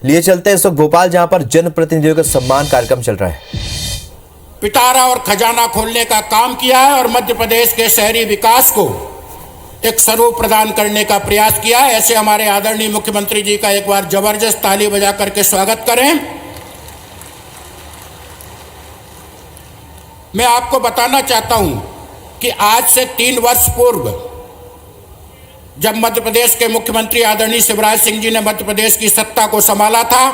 लिए चलते हैं इस वक्त भोपाल, जहां पर जनप्रतिनिधियों का सम्मान कार्यक्रम चल रहा है। पिटारा और खजाना खोलने का काम किया है और मध्य प्रदेश के शहरी विकास को एक स्वरूप प्रदान करने का प्रयास किया है। ऐसे हमारे आदरणीय मुख्यमंत्री जी का एक बार जबरदस्त ताली बजा करके स्वागत करें। मैं आपको बताना चाहता हूं कि आज से 3 वर्ष पूर्व जब मध्य प्रदेश के मुख्यमंत्री आदरणीय शिवराज सिंह जी ने मध्य प्रदेश की सत्ता को संभाला था,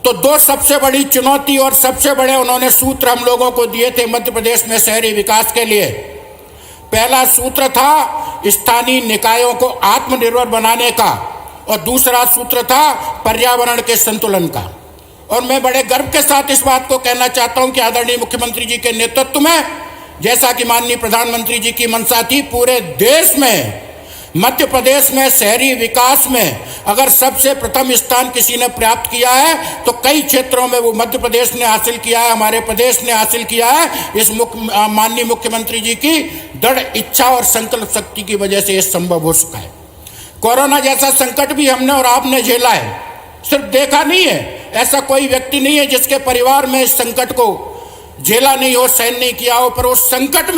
तो 2 सबसे बड़ी चुनौती और सबसे बड़े उन्होंने सूत्र हम लोगों को दिए थे मध्य प्रदेश में शहरी विकास के लिए। पहला सूत्र था स्थानीय निकायों को आत्मनिर्भर बनाने का और दूसरा सूत्र था पर्यावरण के संतुलन का। और मैं बड़े गर्व के साथ इस बात को कहना चाहता हूं कि आदरणीय मुख्यमंत्री जी के नेतृत्व में, जैसा कि माननीय प्रधानमंत्री जी की मंशा थी, पूरे देश में मध्य प्रदेश में शहरी विकास में अगर सबसे प्रथम स्थान किसी ने प्राप्त किया है तो कई क्षेत्रों में वो मध्य प्रदेश ने हासिल किया है, हमारे प्रदेश ने हासिल किया है। इस माननीय मुख्यमंत्री जी की दृढ़ इच्छा और संकल्प शक्ति की वजह से ये संभव हो सका है। कोरोना जैसा संकट भी हमने और आपने झेला है, सिर्फ देखा नहीं है। ऐसा कोई व्यक्ति नहीं है जिसके परिवार में इस संकट को झेला नहीं हो, सहन नहीं किया हो। पर उस संकट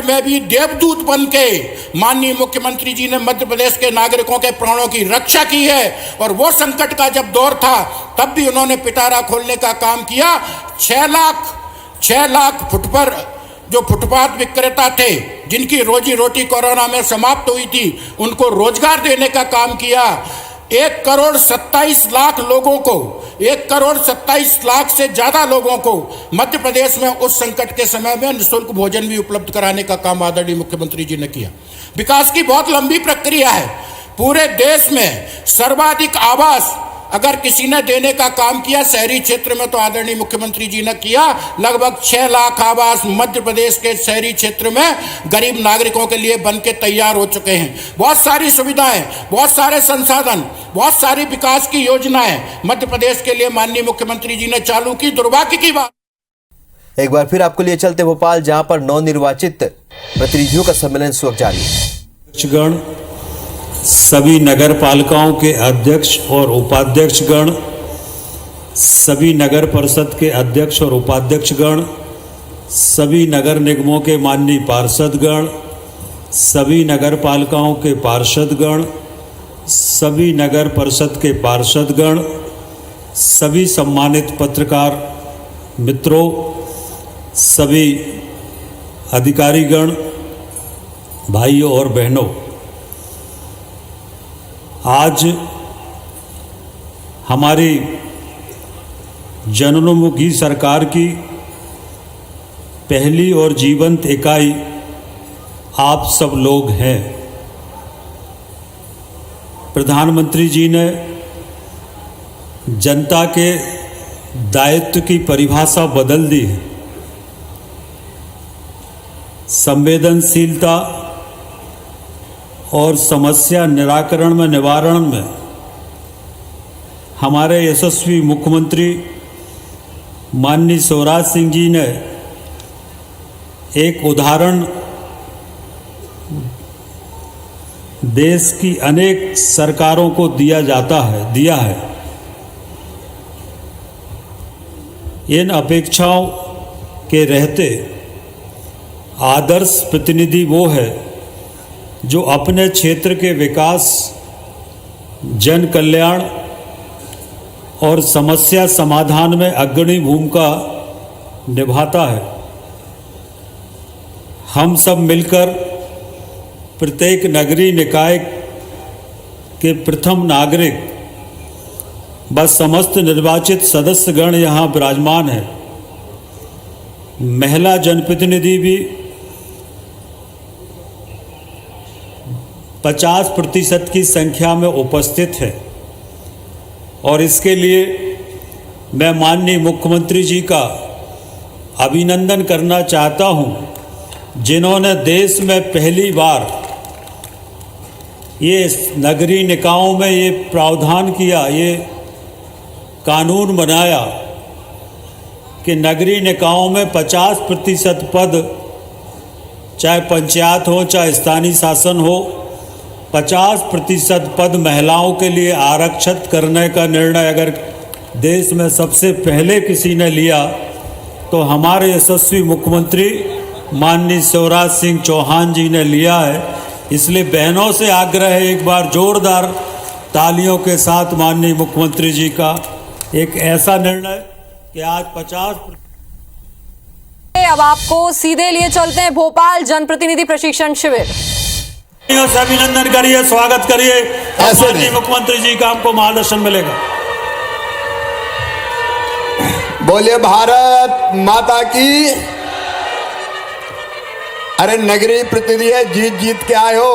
में भी देवदूत बन के माननीय मुख्यमंत्री जी ने मध्य प्रदेश के नागरिकों के प्राणों की रक्षा की है। और वो संकट का जब दौर था तब भी उन्होंने पिटारा खोलने का काम किया। 6 लाख फुट पर जो फुटपाथ विक्रेता थे, जिनकी रोजी रोटी कोरोना में समाप्त हुई थी, उनको रोजगार देने का काम किया। 1,27,00,000 लोगों को, 1,27,00,000 से ज्यादा लोगों को मध्य प्रदेश में उस संकट के समय में निःशुल्क भोजन भी उपलब्ध कराने का काम आदरणीय मुख्यमंत्री जी ने किया। विकास की बहुत लंबी प्रक्रिया है। पूरे देश में सर्वाधिक आवास अगर किसी ने देने का काम किया शहरी क्षेत्र में तो आदरणीय मुख्यमंत्री जी ने किया। लगभग 6 लाख आवास मध्य प्रदेश के शहरी क्षेत्र में गरीब नागरिकों के लिए बन के तैयार हो चुके हैं। बहुत सारी सुविधाएं, बहुत सारे संसाधन, बहुत सारी विकास की योजनाएं मध्य प्रदेश के लिए माननीय मुख्यमंत्री जी ने चालू की। दुर्भाग्य की बात, एक बार फिर आपको लिए चलते भोपाल, जहां पर नवनिर्वाचित प्रतिनिधियों का सम्मेलन इस वक्त जारी है। सभी नगर पालिकाओं के अध्यक्ष और उपाध्यक्षगण, सभी नगर परिषद के अध्यक्ष और उपाध्यक्षगण, सभी नगर निगमों के माननीय पार्षदगण, सभी नगर पालिकाओं के पार्षदगण, सभी नगर परिषद के पार्षदगण, सभी सम्मानित पत्रकार मित्रों, सभी अधिकारीगण, भाइयों और बहनों, आज हमारी जनोन्मुखी सरकार की पहली और जीवंत इकाई आप सब लोग हैं। प्रधानमंत्री जी ने जनता के दायित्व की परिभाषा बदल दी है। संवेदनशीलता और समस्या निराकरण में, निवारण में हमारे यशस्वी मुख्यमंत्री माननीय शिवराज सिंह जी ने एक उदाहरण देश की अनेक सरकारों को दिया है। इन अपेक्षाओं के रहते आदर्श प्रतिनिधि वो है जो अपने क्षेत्र के विकास, जन कल्याण और समस्या समाधान में अग्रणी भूमिका निभाता है। हम सब मिलकर प्रत्येक नगरीय निकाय के प्रथम नागरिक व समस्त निर्वाचित सदस्यगण यहाँ विराजमान हैं। महिला जनप्रतिनिधि भी 50% की संख्या में उपस्थित है। और इसके लिए मैं माननीय मुख्यमंत्री जी का अभिनंदन करना चाहता हूं, जिन्होंने देश में पहली बार ये नगरीय निकायों में ये प्रावधान किया, ये कानून बनाया कि नगरीय निकायों में 50% पद, चाहे पंचायत हो चाहे स्थानीय शासन हो, 50% पद महिलाओं के लिए आरक्षित करने का निर्णय अगर देश में सबसे पहले किसी ने लिया तो हमारे यशस्वी मुख्यमंत्री माननीय शिवराज सिंह चौहान जी ने लिया है। इसलिए बहनों से आग्रह है, एक बार जोरदार तालियों के साथ माननीय मुख्यमंत्री जी का एक ऐसा निर्णय कि आज 50। अब आपको सीधे लिए चलते हैं भोपाल जनप्रतिनिधि प्रशिक्षण शिविर। से अभिनंदन करिए, स्वागत करिए, माननीय मुख्यमंत्री जी का हमको मार्गदर्शन मिलेगा। बोलिए भारत माता की। अरे नगरीय प्रतिनिधि है, जीत जीत के आए हो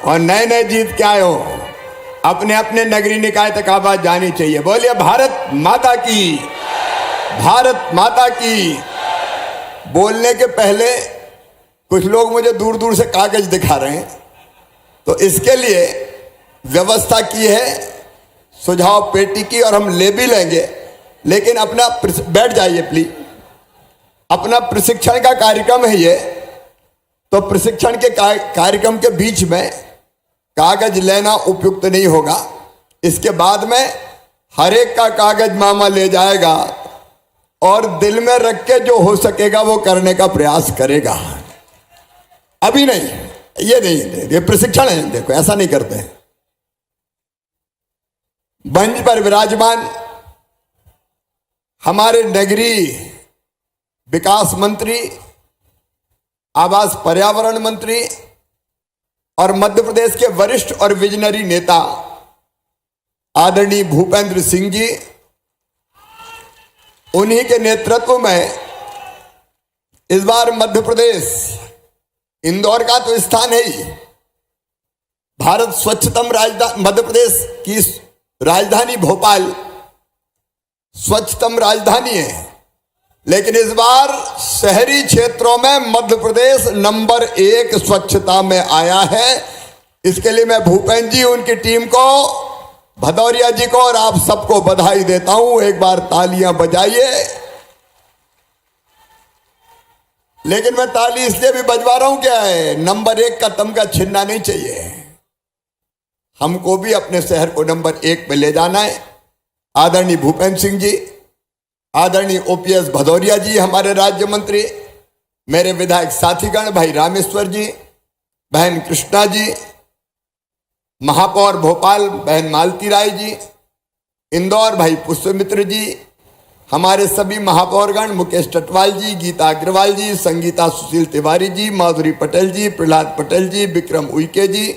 और नए नए जीत के आए हो, अपने अपने नगरीय निकाय तक आवाज जानी चाहिए। बोलिए भारत माता की, भारत माता की। बोलने के पहले कुछ लोग मुझे दूर दूर से कागज दिखा रहे हैं, तो इसके लिए व्यवस्था की है सुझाव पेटी की, और हम ले भी लेंगे, लेकिन अपना बैठ जाइए प्लीज। अपना प्रशिक्षण का कार्यक्रम है ये, तो प्रशिक्षण के कार्यक्रम के बीच में कागज लेना उपयुक्त नहीं होगा। इसके बाद में हर एक का कागज मामा ले जाएगा और दिल में रख के जो हो सकेगा वो करने का प्रयास करेगा। अभी नहीं, ये नहीं, ये प्रशिक्षण है, देखो ऐसा नहीं करते हैं। मंच पर विराजमान हमारे नगरीय विकास मंत्री, आवास पर्यावरण मंत्री और मध्य प्रदेश के वरिष्ठ और विजनरी नेता आदरणीय भूपेंद्र सिंह जी, उन्हीं के नेतृत्व में इस बार मध्य प्रदेश, इंदौर का तो स्थान है ही, भारत स्वच्छतम राजधानी, मध्य प्रदेश की राजधानी भोपाल स्वच्छतम राजधानी है, लेकिन इस बार शहरी क्षेत्रों में मध्य प्रदेश नंबर 1 स्वच्छता में आया है। इसके लिए मैं भूपेंद्र जी, उनकी टीम को, भदौरिया जी को और आप सबको बधाई देता हूं। एक बार तालियां बजाइए। लेकिन मैं ताली इसलिए भी बजवा रहा हूं, क्या है, नंबर 1 का तमगा छिनना नहीं चाहिए। हमको भी अपने शहर को नंबर 1 पे ले जाना है। आदरणीय भूपेंद्र सिंह जी, आदरणीय ओपीएस भदौरिया जी हमारे राज्य मंत्री, मेरे विधायक साथीगण, भाई रामेश्वर जी, बहन कृष्णा जी, महापौर भोपाल बहन मालती राय जी, इंदौर भाई पुष्पमित्र जी, हमारे सभी महापौरगण मुकेश टटवाल जी, गीता अग्रवाल जी, संगीता सुशील तिवारी जी, माधुरी पटेल जी, प्रहलाद पटेल जी, विक्रम उइके जी,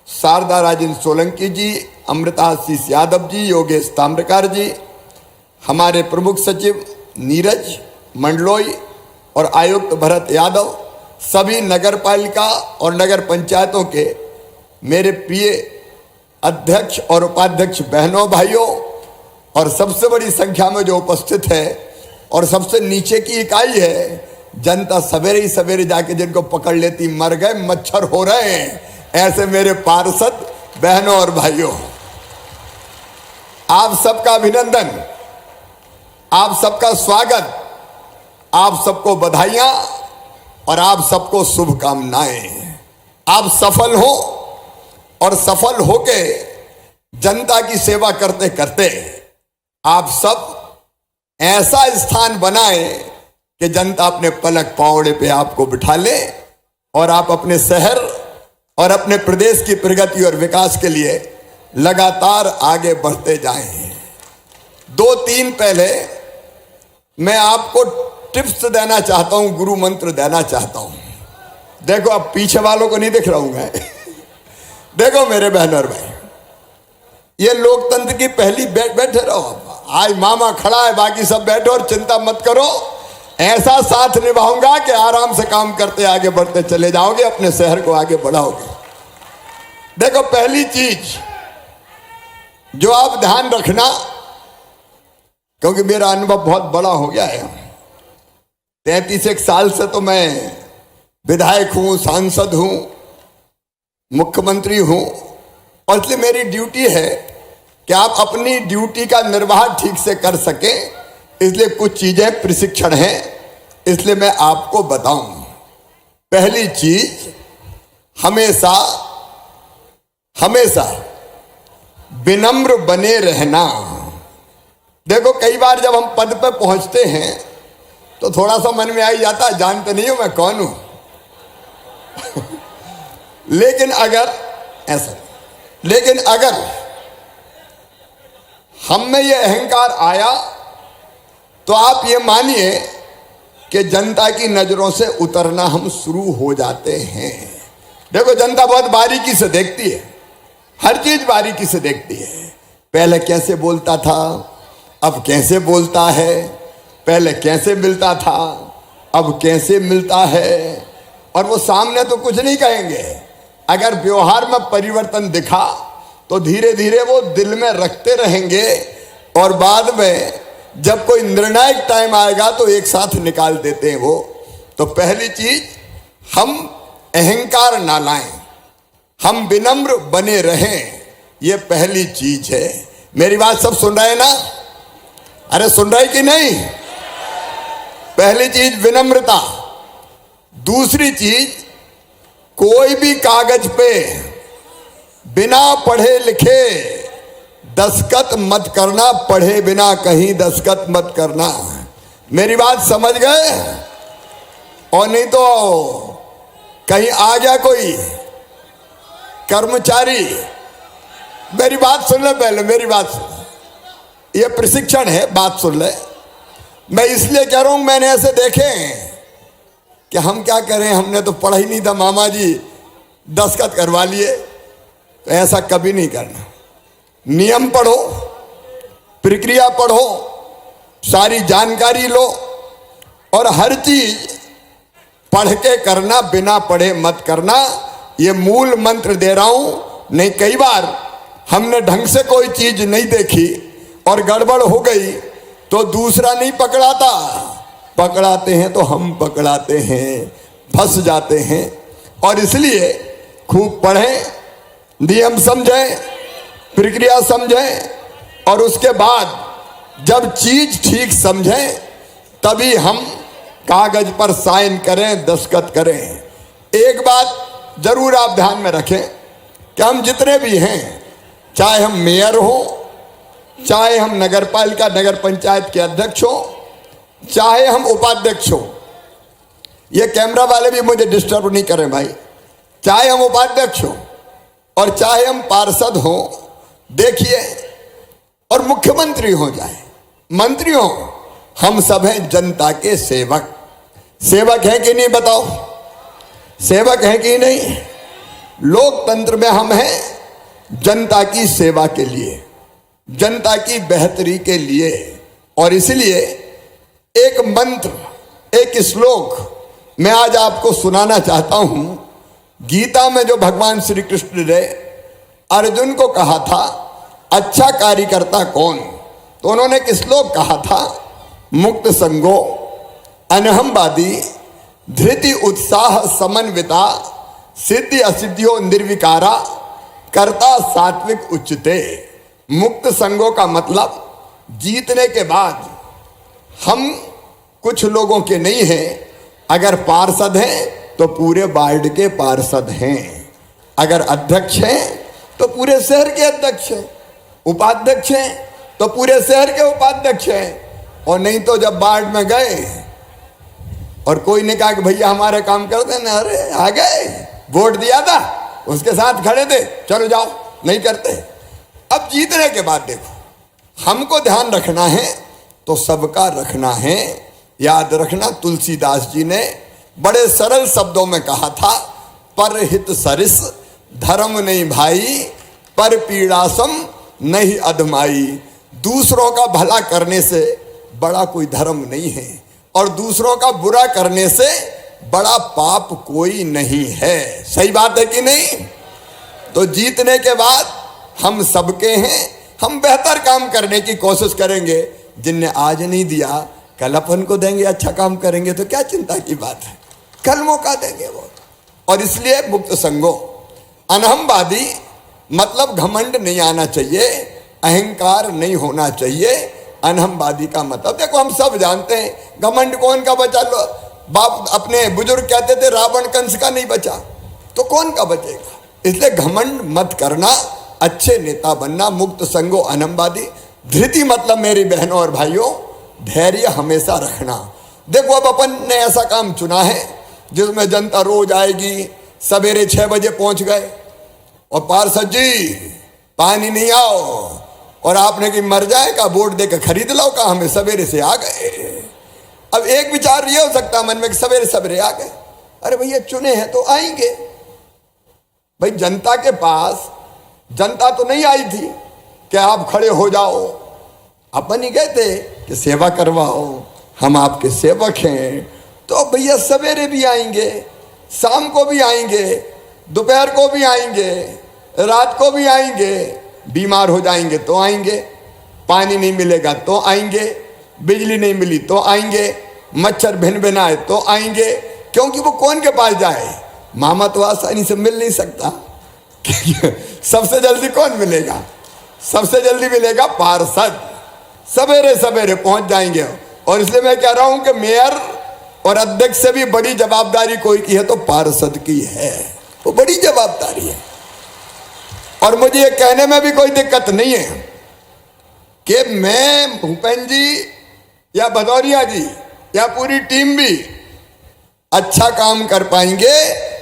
शारदा राजेंद्र सोलंकी जी, अमृता आशीष यादव जी, योगेश ताम्रकार जी, हमारे प्रमुख सचिव नीरज मंडलोई और आयुक्त भरत यादव, सभी नगर पालिका और नगर पंचायतों के मेरे प्रिय अध्यक्ष और उपाध्यक्ष बहनों भाइयों, और सबसे बड़ी संख्या में जो उपस्थित है और सबसे नीचे की इकाई है, जनता सवेरे ही सवेरे जाके जिनको पकड़ लेती मर गए, मच्छर हो रहे हैं, ऐसे मेरे पार्षद बहनों और भाइयों, आप सबका अभिनंदन, आप सबका स्वागत, आप सबको बधाइयां और आप सबको शुभकामनाएं। आप सफल हो और सफल होके जनता की सेवा करते करते आप सब ऐसा स्थान बनाएं कि जनता अपने पलक पावड़े पे आपको बिठा ले और आप अपने शहर और अपने प्रदेश की प्रगति और विकास के लिए लगातार आगे बढ़ते जाएं। 2-3 पहले मैं आपको टिप्स देना चाहता हूं, गुरु मंत्र देना चाहता हूं। देखो, अब पीछे वालों को नहीं दिख रहा हूं मैं देखो मेरे बहन और भाई, ये लोकतंत्र की पहली बैठे रहो। आज मामा खड़ा है, बाकी सब बैठो और चिंता मत करो। ऐसा साथ निभाऊंगा कि आराम से काम करते आगे बढ़ते चले जाओगे, अपने शहर को आगे बढ़ाओगे। देखो, पहली चीज जो आप ध्यान रखना, क्योंकि मेरा अनुभव बहुत बड़ा हो गया है, 33 साल से तो मैं विधायक हूं, सांसद हूं, मुख्यमंत्री हूं, और इसलिए मेरी ड्यूटी है कि आप अपनी ड्यूटी का निर्वाह ठीक से कर सकें। इसलिए कुछ चीजें प्रशिक्षण हैं, इसलिए मैं आपको बताऊं। पहली चीज, हमेशा हमेशा विनम्र बने रहना। देखो कई बार जब हम पद पे पहुंचते हैं तो थोड़ा सा मन में आ ही जाता है, जानते नहीं हो मैं कौन हूं। लेकिन अगर हम में ये अहंकार आया तो आप ये मानिए कि जनता की नजरों से उतरना हम शुरू हो जाते हैं। देखो जनता बहुत बारीकी से देखती है, हर चीज बारीकी से देखती है। पहले कैसे बोलता था, अब कैसे बोलता है, पहले कैसे मिलता था, अब कैसे मिलता है। और वो सामने तो कुछ नहीं कहेंगे, अगर व्यवहार में परिवर्तन दिखा तो धीरे धीरे वो दिल में रखते रहेंगे और बाद में जब कोई निर्णायक टाइम आएगा तो एक साथ निकाल देते हैं वो। तो पहली चीज, हम अहंकार ना लाएं, हम विनम्र बने रहें, ये पहली चीज है। मेरी बात सब सुन रहे हैं ना? अरे सुन रहे कि नहीं? पहली चीज विनम्रता। दूसरी चीज, कोई भी कागज पे बिना पढ़े लिखे दस्तखत मत करना, पढ़े बिना कहीं दस्तखत मत करना। मेरी बात समझ गए? और नहीं तो कहीं आ गया कोई कर्मचारी, मेरी बात सुन ले, पहले मेरी बात सुन, ये प्रशिक्षण है, बात सुन ले। मैं इसलिए कह रहा हूं, मैंने ऐसे देखे कि हम क्या करें, हमने तो पढ़ा ही नहीं था, मामा जी दस्तखत करवा लिए। तो ऐसा कभी नहीं करना। नियम पढ़ो, प्रक्रिया पढ़ो, सारी जानकारी लो और हर चीज पढ़ के करना, बिना पढ़े मत करना। ये मूल मंत्र दे रहा हूं। नहीं कई बार हमने ढंग से कोई चीज नहीं देखी और गड़बड़ हो गई तो दूसरा नहीं पकड़ाता, पकड़ाते हैं तो हम पकड़ाते हैं, फंस जाते हैं। और इसलिए खूब पढ़ें, नियम समझें, प्रक्रिया समझें और उसके बाद जब चीज ठीक समझें तभी हम कागज पर साइन करें, दस्तखत करें। एक बात जरूर आप ध्यान में रखें कि हम जितने भी हैं, चाहे हम मेयर हो, चाहे हम नगर पालिका नगर पंचायत के अध्यक्ष हो, चाहे हम उपाध्यक्ष हो, ये कैमरा वाले भी मुझे डिस्टर्ब नहीं करें भाई, चाहे हम उपाध्यक्ष हो और चाहे हम पार्षद हो, देखिए, और मुख्यमंत्री हो जाए, मंत्री हो, हम सब हैं जनता के सेवक। सेवक हैं कि नहीं बताओ? सेवक हैं कि नहीं? लोकतंत्र में हम हैं जनता की सेवा के लिए, जनता की बेहतरी के लिए। और इसलिए एक मंत्र, एक श्लोक मैं आज आपको सुनाना चाहता हूं। गीता में जो भगवान श्री कृष्ण ने अर्जुन को कहा था, अच्छा कार्यकर्ता कौन, तो उन्होंने एक श्लोक कहा था, मुक्त संगो अनहमवादी धृति उत्साह समन्विता सिद्धि असिद्धियों निर्विकारा कर्ता सात्विक उच्चते। मुक्त संगों का मतलब जीतने के बाद हम कुछ लोगों के नहीं हैं, अगर पार्षद हैं तो पूरे वार्ड के पार्षद हैं, अगर अध्यक्ष हैं तो पूरे शहर के अध्यक्ष हैं, उपाध्यक्ष हैं तो पूरे शहर के उपाध्यक्ष हैं। और नहीं तो जब वार्ड में गए और कोई ने कहा कि भैया हमारे काम कर देना, अरे आ गए, वोट दिया था, उसके साथ खड़े थे, चलो जाओ, नहीं करते। अब जीतने के बाद देखो, हमको ध्यान रखना है तो सबका रखना है। याद रखना, तुलसीदास जी ने बड़े सरल शब्दों में कहा था, पर हित सरिस धर्म नहीं भाई, पर पीड़ासम नहीं अधमाई। दूसरों का भला करने से बड़ा कोई धर्म नहीं है और दूसरों का बुरा करने से बड़ा पाप कोई नहीं है। सही बात है कि नहीं? तो जीतने के बाद हम सबके हैं, हम बेहतर काम करने की कोशिश करेंगे। जिनने आज नहीं दिया कल अपन को देंगे, अच्छा काम करेंगे तो क्या चिंता की बात है, कल मौका देंगे वो। और इसलिए मुक्त संगो अनहमवादी मतलब घमंड नहीं आना चाहिए, अहंकार नहीं होना चाहिए। अनहमवादी का मतलब देखो, हम सब जानते हैं घमंड कौन का बचा। बाप अपने बुजुर्ग कहते थे रावण कंस का नहीं बचा, तो कौन का बचेगा? इसलिए घमंड मत करना, अच्छे नेता बनना, मुक्त संगो अनमवादी। धृति मतलब मेरी बहनों और भाइयों धैर्य हमेशा रखना। देखो अब अपन ने ऐसा काम चुना है जिसमें जनता रोज आएगी, सवेरे 6 बजे पहुंच गए और पार्षद जी पानी नहीं आओ, और आपने कि मर जाएगा बोर्ड देकर खरीद लो का, हमें सवेरे से आ गए। अब एक विचार ये हो सकता मन में कि सवेरे सवेरे आ गए, अरे भैया चुने हैं तो आएंगे। भाई जनता के पास जनता तो नहीं आई थी कि आप खड़े हो जाओ, अपन ही गए थे कि सेवा करवाओ, हम आपके सेवक हैं। तो भैया सवेरे भी आएंगे, शाम को भी आएंगे, दोपहर को भी आएंगे, रात को भी आएंगे, बीमार हो जाएंगे तो आएंगे, पानी नहीं मिलेगा तो आएंगे, बिजली नहीं मिली तो आएंगे, मच्छर भिन भिनाए तो आएंगे। क्योंकि वो कौन के पास जाए, मामा तो आसानी से मिल नहीं सकता। सबसे जल्दी कौन मिलेगा, सबसे जल्दी मिलेगा पार्षद। सवेरे सवेरे पहुंच जाएंगे। और इसलिए मैं कह रहा हूं कि मेयर और अध्यक्ष से भी बड़ी जवाबदारी कोई की है तो पार्षद की है, वो बड़ी जवाबदारी है। और मुझे ये कहने में भी कोई दिक्कत नहीं है कि मैं भूपेंद्र जी या भदौरिया जी या पूरी टीम भी अच्छा काम कर पाएंगे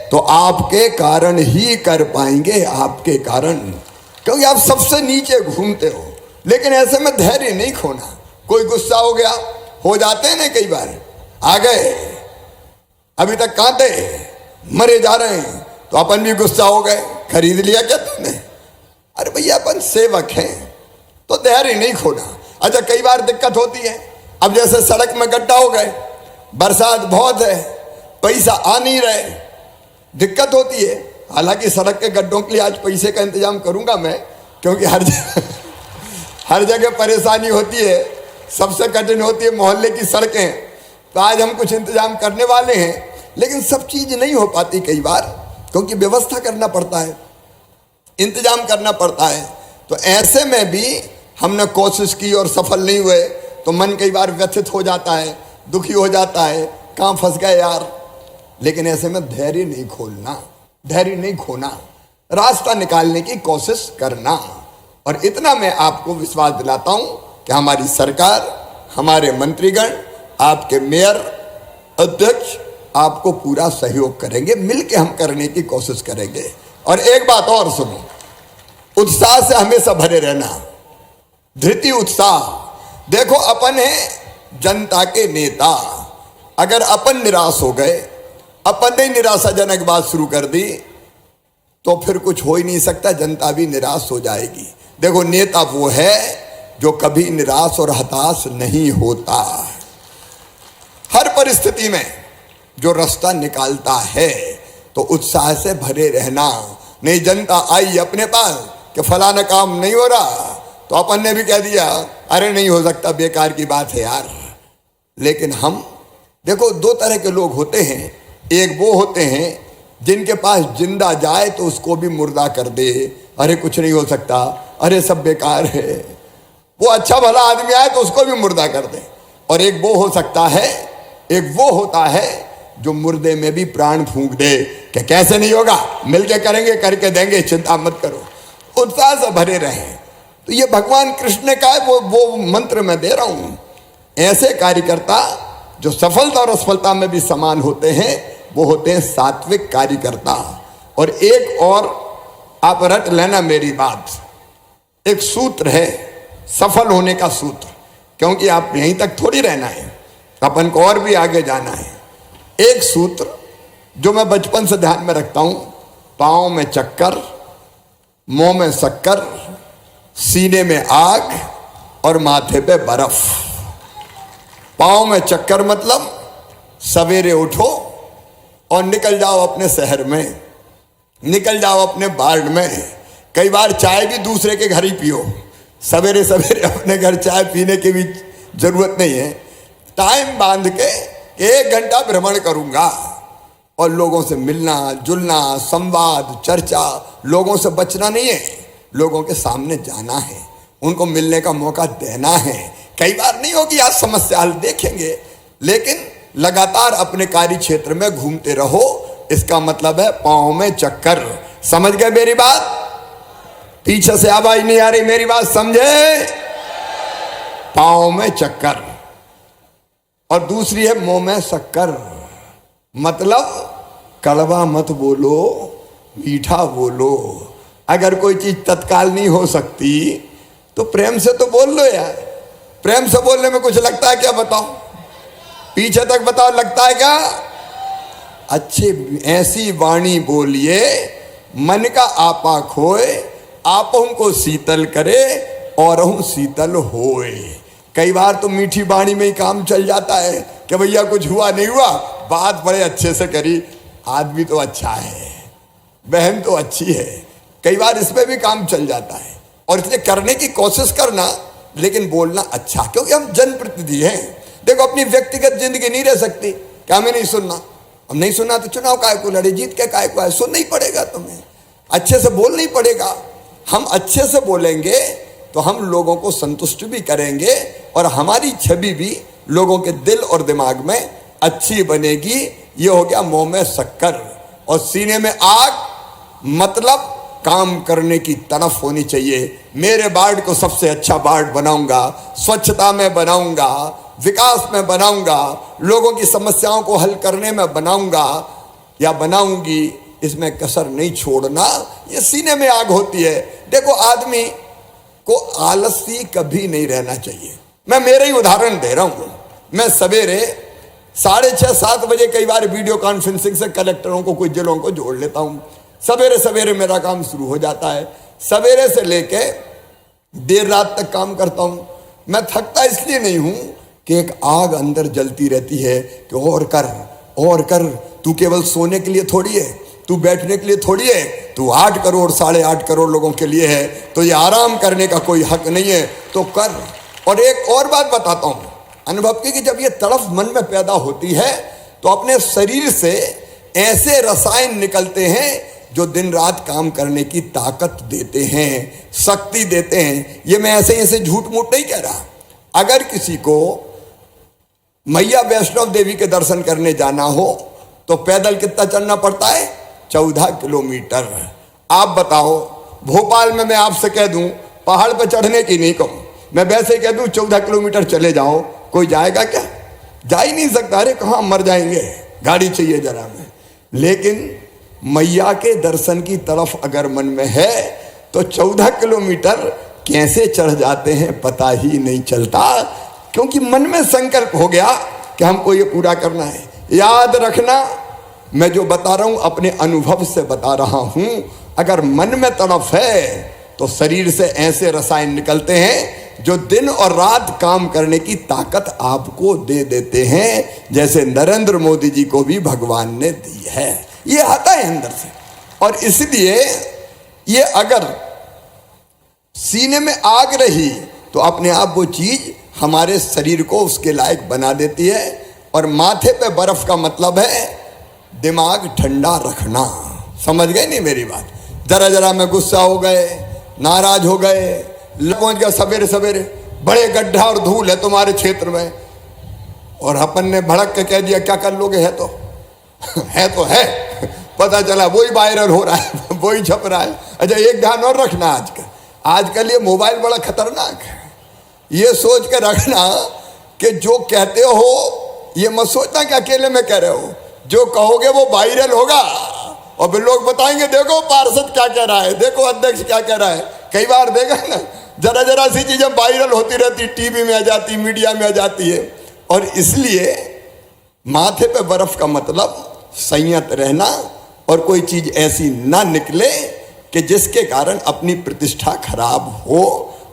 तो आपके कारण ही कर पाएंगे, आपके कारण, क्योंकि आप सबसे नीचे घूमते हो। लेकिन ऐसे में धैर्य नहीं खोना। कोई गुस्सा हो गया, हो जाते हैं ना कई बार, आ गए अभी तक कहाँ थे, मरे जा रहे हैं, तो अपन भी गुस्सा हो गए, खरीद लिया क्या तुमने। अरे भैया अपन सेवक हैं तो धैर्य नहीं खोना। अच्छा कई बार दिक्कत होती है, अब जैसे सड़क में गड्ढा हो गए, बरसात बहुत है, पैसा आ नहीं रहे, दिक्कत होती है। हालांकि सड़क के गड्ढों के लिए आज पैसे का इंतजाम करूंगा मैं, क्योंकि हर जगह परेशानी होती है, सबसे कठिन होती है मोहल्ले की सड़कें, तो आज हम कुछ इंतजाम करने वाले हैं। लेकिन सब चीज नहीं हो पाती कई बार, क्योंकि व्यवस्था करना पड़ता है, इंतजाम करना पड़ता है। तो ऐसे में भी हमने कोशिश की और सफल नहीं हुए तो मन कई बार व्यथित हो जाता है, दुखी हो जाता है, कहाँ फंस गए यार। लेकिन ऐसे में धैर्य नहीं खोलना, धैर्य नहीं खोना, रास्ता निकालने की कोशिश करना। और इतना मैं आपको विश्वास दिलाता हूं कि हमारी सरकार, हमारे मंत्रीगण, आपके मेयर, अध्यक्ष आपको पूरा सहयोग करेंगे, मिलके हम करने की कोशिश करेंगे। और एक बात और सुनो, उत्साह से हमेशा भरे रहना, धृति उत्साह। देखो अपन है जनता के नेता, अगर अपन निराश हो गए, अपन ने निराशाजनक बात शुरू कर दी तो फिर कुछ हो ही नहीं सकता, जनता भी निराश हो जाएगी। देखो नेता वो है जो कभी निराश और हताश नहीं होता, हर परिस्थिति में जो रास्ता निकालता है। तो उत्साह से भरे रहना। नहीं जनता आई अपने पास कि फलाना काम नहीं हो रहा तो अपन ने भी कह दिया अरे नहीं हो सकता, बेकार की बात है यार। लेकिन हम देखो दो तरह के लोग होते हैं, एक वो होते हैं जिनके पास जिंदा जाए तो उसको भी मुर्दा कर दे, अरे कुछ नहीं हो सकता, अरे सब बेकार है। वो अच्छा भला आदमी आए तो उसको भी मुर्दा कर दे। और एक वो हो सकता है, एक वो होता है जो मुर्दे में भी प्राण फूंक दे कि कैसे नहीं होगा, मिलके करेंगे, करके देंगे, चिंता मत करो, उत्साह से भरे रहें। तो ये भगवान कृष्ण ने कहा है, वो मंत्र मैं दे रहा हूं। ऐसे कार्यकर्ता जो सफलता और असफलता में भी समान होते हैं वो होते हैं सात्विक कार्यकर्ता। और एक और आप रट लेना मेरी बात, एक सूत्र है सफल होने का सूत्र, क्योंकि आप यहीं तक थोड़ी रहना है, अपन को और भी आगे जाना है। एक सूत्र जो मैं बचपन से ध्यान में रखता हूं, पांव में चक्कर, मुंह में शक्कर, सीने में आग और माथे पे बर्फ। पांव में चक्कर मतलब सवेरे उठो और निकल जाओ अपने शहर में, निकल जाओ अपने वार्ड में। कई बार चाय भी दूसरे के घर ही पियो, सवेरे सवेरे अपने घर चाय पीने की भी जरूरत नहीं है। टाइम बांध के 1 घंटा भ्रमण करूंगा और लोगों से मिलना जुलना, संवाद, चर्चा, लोगों से बचना नहीं है, लोगों के सामने जाना है, उनको मिलने का मौका देना है। कई बार नहीं होगी आज समस्या हल देखेंगे, लेकिन लगातार अपने कार्य क्षेत्र में घूमते रहो, इसका मतलब है पांव में चक्कर। समझ गए मेरी बात? पीछे से आवाज नहीं आ रही, मेरी बात समझे? पांव में चक्कर। और दूसरी है मुंह में शक्कर, मतलब कड़वा मत बोलो, मीठा बोलो। अगर कोई चीज तत्काल नहीं हो सकती तो प्रेम से तो बोल लो यार। प्रेम से बोलने में कुछ लगता है क्या? बताओ, पीछे तक बताओ, लगता है क्या? अच्छी ऐसी वाणी बोलिए मन का आपा खोए, आपों को शीतल करे और हम शीतल होए। कई बार तो मीठी वाणी में ही काम चल जाता है कि भैया कुछ हुआ नहीं हुआ, बात बड़े अच्छे से करी, आदमी तो अच्छा है, बहन तो अच्छी है, कई बार इसमें भी काम चल जाता है। और इसलिए करने की कोशिश करना, लेकिन बोलना अच्छा, क्योंकि हम जनप्रतिनिधि हैं। देखो अपनी व्यक्तिगत जिंदगी नहीं रह सकती क्या हमें नहीं सुनना? हम नहीं सुनना तो चुनाव काय को लड़े, जीत के काय को आए, सुनना ही पड़ेगा, तुम्हें अच्छे से बोलना ही पड़ेगा। हम अच्छे से बोलेंगे तो हम लोगों को संतुष्ट भी करेंगे और हमारी छवि भी लोगों के दिल और दिमाग में अच्छी बनेगी। ये हो गया मुंह में शक्कर। और सीने में आग, मतलब काम करने की तरफ होनी चाहिए। मेरे वार्ड को सबसे अच्छा वार्ड बनाऊंगा, स्वच्छता में बनाऊंगा, विकास में बनाऊंगा, लोगों की समस्याओं को हल करने में बनाऊंगा या बनाऊंगी, इसमें कसर नहीं छोड़ना। ये सीने में आग होती है। देखो आदमी को आलसी कभी नहीं रहना चाहिए। मैं मेरे ही उदाहरण दे रहा हूं। मैं सवेरे 6:30-7 बजे कई बार वीडियो कॉन्फ्रेंसिंग से कलेक्टरों को, कुछ जिलों को जोड़ लेता हूं। सवेरे सवेरे मेरा काम शुरू हो जाता है। सवेरे से लेके देर रात तक काम करता हूं। मैं थकता इसलिए नहीं हूं कि एक आग अंदर जलती रहती है कि और कर और कर। तू केवल सोने के लिए थोड़ी है, तू बैठने के लिए थोड़ी है, तू 8 करोड़ 8.5 करोड़ लोगों के लिए है, तो ये आराम करने का कोई हक नहीं है, तो कर। और एक और बात बताता हूं अनुभव की, कि जब ये तड़फ मन में पैदा होती है तो अपने शरीर से ऐसे रसायन निकलते हैं जो दिन रात काम करने की ताकत देते हैं, शक्ति देते हैं। ये मैं ऐसे झूठ मूठ नहीं कह रहा। अगर किसी को मैया वैष्णव देवी के दर्शन करने जाना हो तो पैदल कितना चलना पड़ता है? 14 किलोमीटर। आप बताओ, भोपाल में मैं आपसे कह दूं पहाड़ पर चढ़ने की नहीं कहूं, मैं वैसे कह दूं 14 किलोमीटर चले जाओ, कोई जाएगा क्या? जा ही नहीं सकता। अरे कहां मर जाएंगे, गाड़ी चाहिए जरा में। लेकिन मैया के दर्शन की तरफ अगर मन में है तो 14 किलोमीटर कैसे चढ़ जाते हैं पता ही नहीं चलता, क्योंकि मन में संकल्प हो गया कि हमको ये पूरा करना है। याद रखना, मैं जो बता रहा हूं अपने अनुभव से बता रहा हूं। अगर मन में तड़फ है तो शरीर से ऐसे रसायन निकलते हैं जो दिन और रात काम करने की ताकत आपको दे देते हैं, जैसे नरेंद्र मोदी जी को भी भगवान ने दी है। ये आता है अंदर से। और इसलिए ये अगर सीने में आग रही तो अपने आप वो चीज हमारे शरीर को उसके लायक बना देती है। और माथे पे बर्फ का मतलब है दिमाग ठंडा रखना। समझ गए नहीं मेरी बात? जरा जरा में गुस्सा हो गए, नाराज हो गए, पहुंच गया सवेरे सवेरे, बड़े गड्ढा और धूल है तुम्हारे क्षेत्र में, और अपन ने भड़क के कह दिया क्या कर लोगे? है तो है तो है, पता चला वही वायरल हो रहा है, वही छप रहा है। अच्छा एक ध्यान और रखना, आजकल ये मोबाइल बड़ा खतरनाक है। ये सोच के रखना कि जो कहते हो ये मत सोचना कि अकेले में कह रहे हो, जो कहोगे वो वायरल होगा और फिर लोग बताएंगे देखो पार्षद क्या कह रहा है, देखो अध्यक्ष क्या कह रहा है। कई बार देखा ना, जरा जरा सी चीजें वायरल होती रहती, टीवी में आ जाती, मीडिया में आ जाती है। और इसलिए माथे पे बर्फ का मतलब संयत रहना और कोई चीज ऐसी ना निकले कि जिसके कारण अपनी प्रतिष्ठा खराब हो।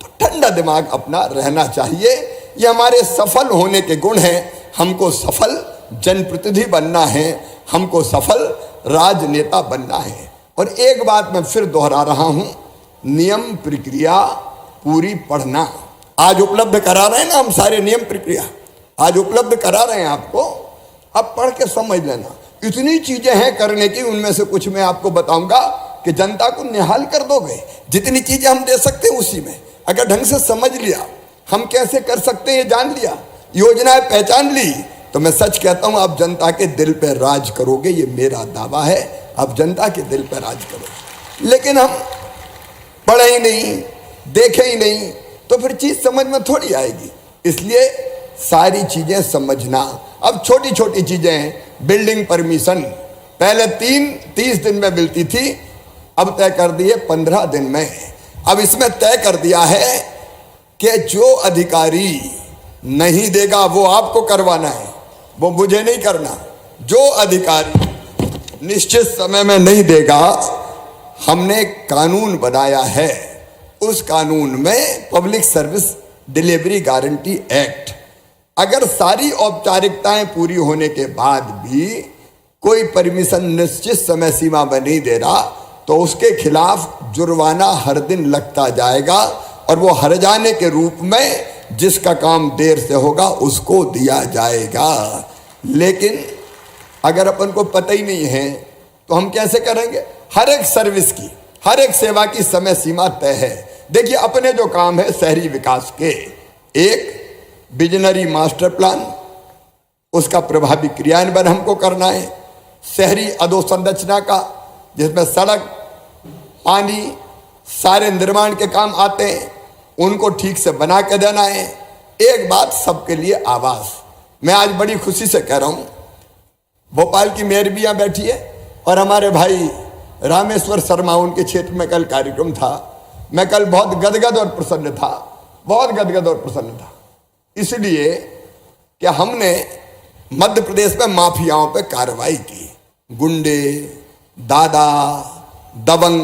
तो ठंडा दिमाग अपना रहना चाहिए। ये हमारे सफल होने के गुण हैं। हमको सफल जनप्रतिनिधि बनना है, हमको सफल राजनेता बनना है। और एक बात मैं फिर दोहरा रहा हूं, नियम प्रक्रिया पूरी पढ़ना। आज उपलब्ध करा रहे हैं ना हम सारे नियम प्रक्रिया, आज उपलब्ध करा रहे हैं आपको। अब पढ़ के समझ लेना। इतनी चीजें हैं करने की, उनमें से कुछ मैं आपको बताऊंगा कि जनता को निहाल कर दोगे। जितनी चीजें हम दे सकते हैं उसी में अगर ढंग से समझ लिया, हम कैसे कर सकते हैं ये जान लिया, योजनाएं पहचान ली, तो मैं सच कहता हूं, आप जनता के दिल पे राज करोगे, ये मेरा दावा है। आप जनता के दिल पे राज करोगे। लेकिन हम पढ़े ही नहीं, देखे ही नहीं, तो फिर चीज समझ में थोड़ी आएगी। इसलिए सारी चीजें समझना। अब छोटी छोटी चीजें हैं, बिल्डिंग परमिशन पहले 30 दिन में मिलती थी, अब तय कर दी है 15 दिन में। अब इसमें तय कर दिया है कि जो अधिकारी नहीं देगा वो आपको करवाना है, वो मुझे नहीं करना। जो अधिकारी निश्चित समय में नहीं देगा, हमने कानून बनाया है। उस कानून में public service delivery guarantee act, अगर सारी औपचारिकताएं पूरी होने के बाद भी कोई परमिशन निश्चित समय सीमा में नहीं दे रहा, तो उसके खिलाफ जुर्माना हर दिन लगता जाएगा, और वो हर जाने के रूप में जिसका काम देर से होगा उसको दिया जाएगा। लेकिन अगर अपन को पता ही नहीं है तो हम कैसे करेंगे? हर एक सर्विस की, हर एक सेवा की समय सीमा तय है। देखिए, अपने जो काम है शहरी विकास के, एक विजनरी मास्टर प्लान, उसका प्रभावी क्रियान्वयन हमको करना है। शहरी अधोसंरचना का, जिसमें सड़क, पानी, सारे निर्माण के काम आते हैं, उनको ठीक से बना के देना है। एक बात, सबके लिए आवास। मैं आज बड़ी खुशी से कह रहा हूं, भोपाल की मेयर भी यहां बैठी है, और हमारे भाई रामेश्वर शर्मा, उनके क्षेत्र में कल कार्यक्रम था। मैं कल बहुत गदगद और प्रसन्न था, बहुत गदगद और प्रसन्न था, इसलिए कि हमने मध्य प्रदेश में माफियाओं पे कार्रवाई की। गुंडे, दादा, दबंग,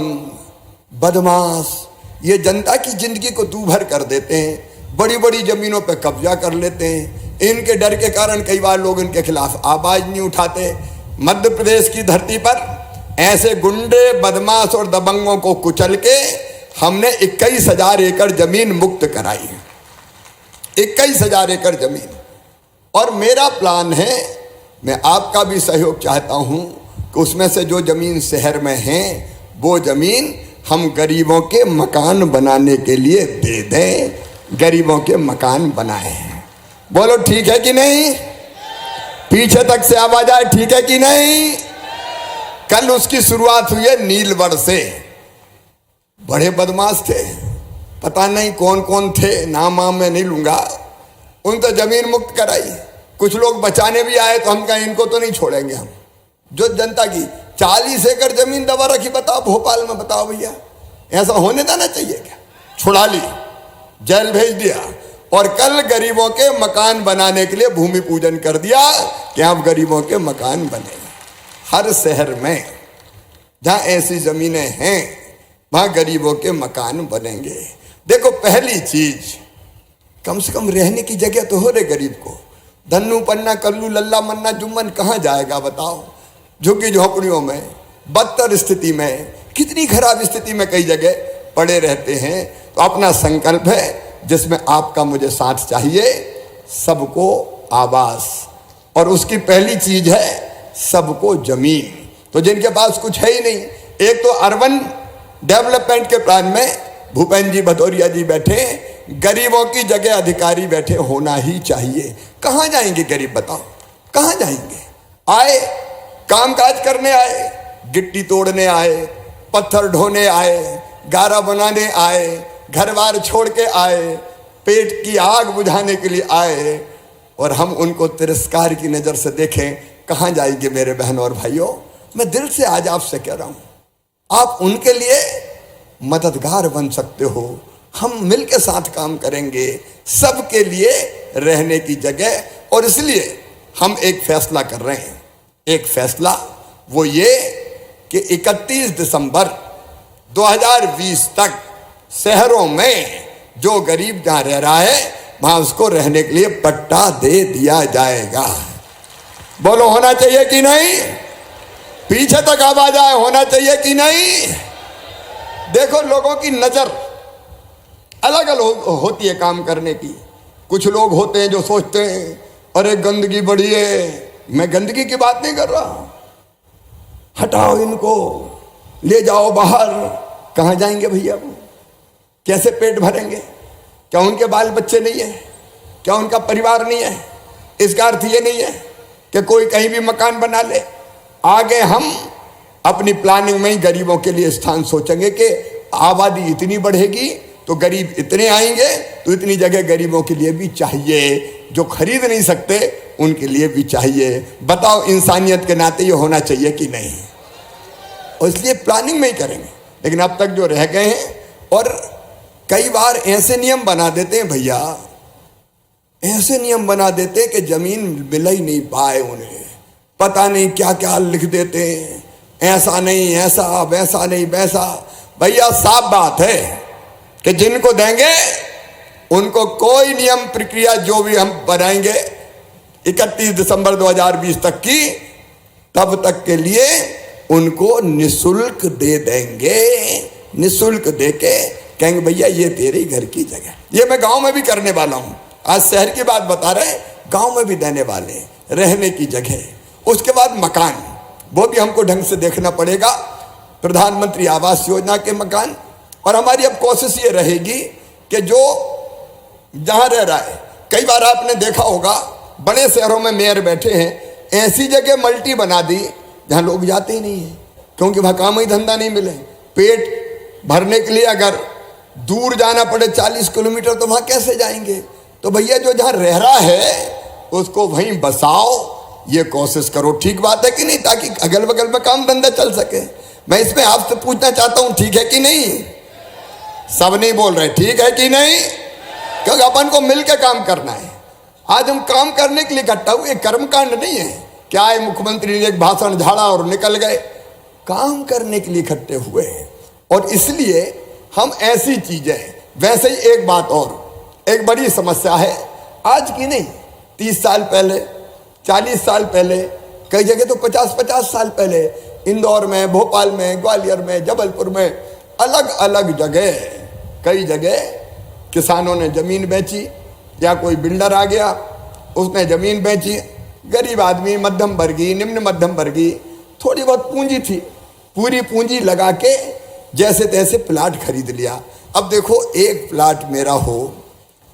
बदमाश, ये जनता की जिंदगी को दूभर कर देते हैं, बड़ी बड़ी जमीनों पे कब्जा कर लेते हैं। इनके डर के कारण कई बार लोग इनके खिलाफ आवाज नहीं उठाते। मध्य प्रदेश की धरती पर ऐसे गुंडे, बदमाश और दबंगों को कुचल के हमने 21,000 एकड़ जमीन मुक्त कराई है, 21,000 एकड़ जमीन। और मेरा प्लान है, मैं आपका भी सहयोग चाहता हूं कि उसमें से जो जमीन शहर में है, वो जमीन हम गरीबों के मकान बनाने के लिए दे दें, गरीबों के मकान बनाए। बोलो ठीक है कि नहीं? पीछे तक से आवाज आए, ठीक है कि नहीं? कल उसकी शुरुआत हुई है नीलवड़ से। बड़े बदमाश थे, पता नहीं कौन कौन थे, नाम मैं नहीं लूंगा, उन तो जमीन मुक्त कराई। कुछ लोग बचाने भी आए, तो हम कहें इनको तो नहीं छोड़ेंगे हम। जो जनता की 40 एकड़ जमीन दबा रखी, बताओ भोपाल में, बताओ भैया, ऐसा होने देना चाहिए क्या? छुड़ा ली, जेल भेज दिया, और कल गरीबों के मकान बनाने के लिए भूमि पूजन कर दिया कि अब गरीबों के मकान बने। हर शहर में जहां ऐसी जमीनें हैं, वहां गरीबों के मकान बनेंगे। देखो, पहली चीज, कम से कम रहने की जगह तो हो रे गरीब को। धन्नू पन्ना कल्लू लल्ला मन्ना जुम्मन कहां जाएगा बताओ? झुग्गी झोपड़ियों में, बदतर स्थिति में, कितनी खराब स्थिति में कई जगह पड़े रहते हैं। तो अपना संकल्प है, जिसमें आपका मुझे साथ चाहिए, सबको आवास, और उसकी पहली चीज है सबको जमीन। तो जिनके पास कुछ है ही नहीं, एक तो अर्बन डेवलपमेंट के प्लान में भूपेंद्र जी भदौरिया जी बैठे, गरीबों की जगह अधिकारी बैठे होना ही चाहिए। कहां जाएंगे गरीब बताओ? कहां जाएंगे? आए, कामकाज करने आए, गिट्टी तोड़ने आए, पत्थर ढोने आए, गारा बनाने आए, घर बार छोड़ के आए, पेट की आग बुझाने के लिए आए, और हम उनको तिरस्कार की नजर से देखें, कहां जाएंगे मेरे बहनों और भाइयों? मैं दिल से आज आपसे कह रहा हूं, आप उनके लिए मददगार बन सकते हो। हम मिलकर साथ काम करेंगे, सबके लिए रहने की जगह। और इसलिए हम एक फैसला कर रहे हैं। एक फैसला वो ये कि 31 दिसंबर 2020 तक शहरों में जो गरीब जहां रह रहा है, वहां उसको रहने के लिए पट्टा दे दिया जाएगा। बोलो होना चाहिए कि नहीं? पीछे तक आवाज आए, होना चाहिए कि नहीं? देखो, लोगों की नजर अलग अलग होती है काम करने की। कुछ लोग होते हैं जो सोचते हैं अरे गंदगी बढ़ी है। मैं गंदगी की बात नहीं कर रहा, हटाओ इनको, ले जाओ बाहर। कहां जाएंगे भैया वो? कैसे पेट भरेंगे? क्या उनके बाल बच्चे नहीं है? क्या उनका परिवार नहीं है? इसका अर्थ ये नहीं है कि कोई कहीं भी मकान बना ले। आगे हम अपनी प्लानिंग में ही गरीबों के लिए स्थान सोचेंगे कि आबादी इतनी बढ़ेगी तो गरीब इतने आएंगे, तो इतनी जगह गरीबों के लिए भी चाहिए, जो खरीद नहीं सकते उनके लिए भी चाहिए। बताओ, इंसानियत के नाते ये होना चाहिए कि नहीं? और इसलिए प्लानिंग में ही करेंगे। लेकिन अब तक जो रह गए हैं, और कई बार ऐसे नियम बना देते हैं भैया, ऐसे नियम बना देते हैं कि जमीन मिल ही नहीं पाए उन्हें, पता नहीं क्या क्या लिख देते हैं, ऐसा नहीं ऐसा, वैसा नहीं वैसा। भैया साफ बात है कि जिनको देंगे उनको कोई नियम प्रक्रिया जो भी हम बनाएंगे 31 दिसंबर 2020 तक की, तब तक के लिए उनको निशुल्क दे देंगे। निशुल्क देके कहेंगे भैया ये तेरे घर की जगह। ये मैं गांव में भी करने वाला हूं। आज शहर की बात बता रहे, गांव में भी देने वाले हैं रहने की जगह। उसके बाद मकान, वो भी हमको ढंग से देखना पड़ेगा। प्रधानमंत्री आवास योजना के मकान। और हमारी अब कोशिश ये रहेगी कि जो जहां रह रहा है, कई बार आपने देखा होगा बड़े शहरों में मेयर बैठे हैं, ऐसी जगह मल्टी बना दी जहां लोग जाते ही नहीं है, क्योंकि वहां काम ही धंधा नहीं मिले। पेट भरने के लिए अगर दूर जाना पड़े 40 किलोमीटर, तो वहां कैसे जाएंगे? तो भैया जो जहां रह रहा है उसको वहीं बसाओ, ये कोशिश करो। ठीक बात है कि नहीं? ताकि अगल बगल में काम धंधा चल सके। मैं इसमें आपसे पूछना चाहता हूं, ठीक है कि नहीं? सब नहीं बोल रहे, ठीक है कि नहीं? क्योंकि अपन को मिलकर काम करना है। आज हम काम करने के लिए इकट्ठा हुए, कर्मकांड नहीं है। क्या है, मुख्यमंत्री ने एक भाषण झाड़ा और निकल गए? काम करने के लिए इकट्ठे हुए हैं। और इसलिए हम ऐसी चीजें, वैसे ही एक बात और, एक बड़ी समस्या है आज की नहीं, 30 साल पहले, 40 साल पहले, कई जगह तो 50-50 साल पहले, इंदौर में, भोपाल में, ग्वालियर में, जबलपुर में, अलग अलग जगह, कई जगह किसानों ने जमीन बेची, या कोई बिल्डर आ गया उसने जमीन बेची। गरीब आदमी, मध्यम वर्गीय, निम्न मध्यम वर्गीय, थोड़ी बहुत पूंजी थी, पूरी पूंजी लगा के जैसे तैसे प्लाट खरीद लिया। अब देखो, एक प्लाट मेरा हो,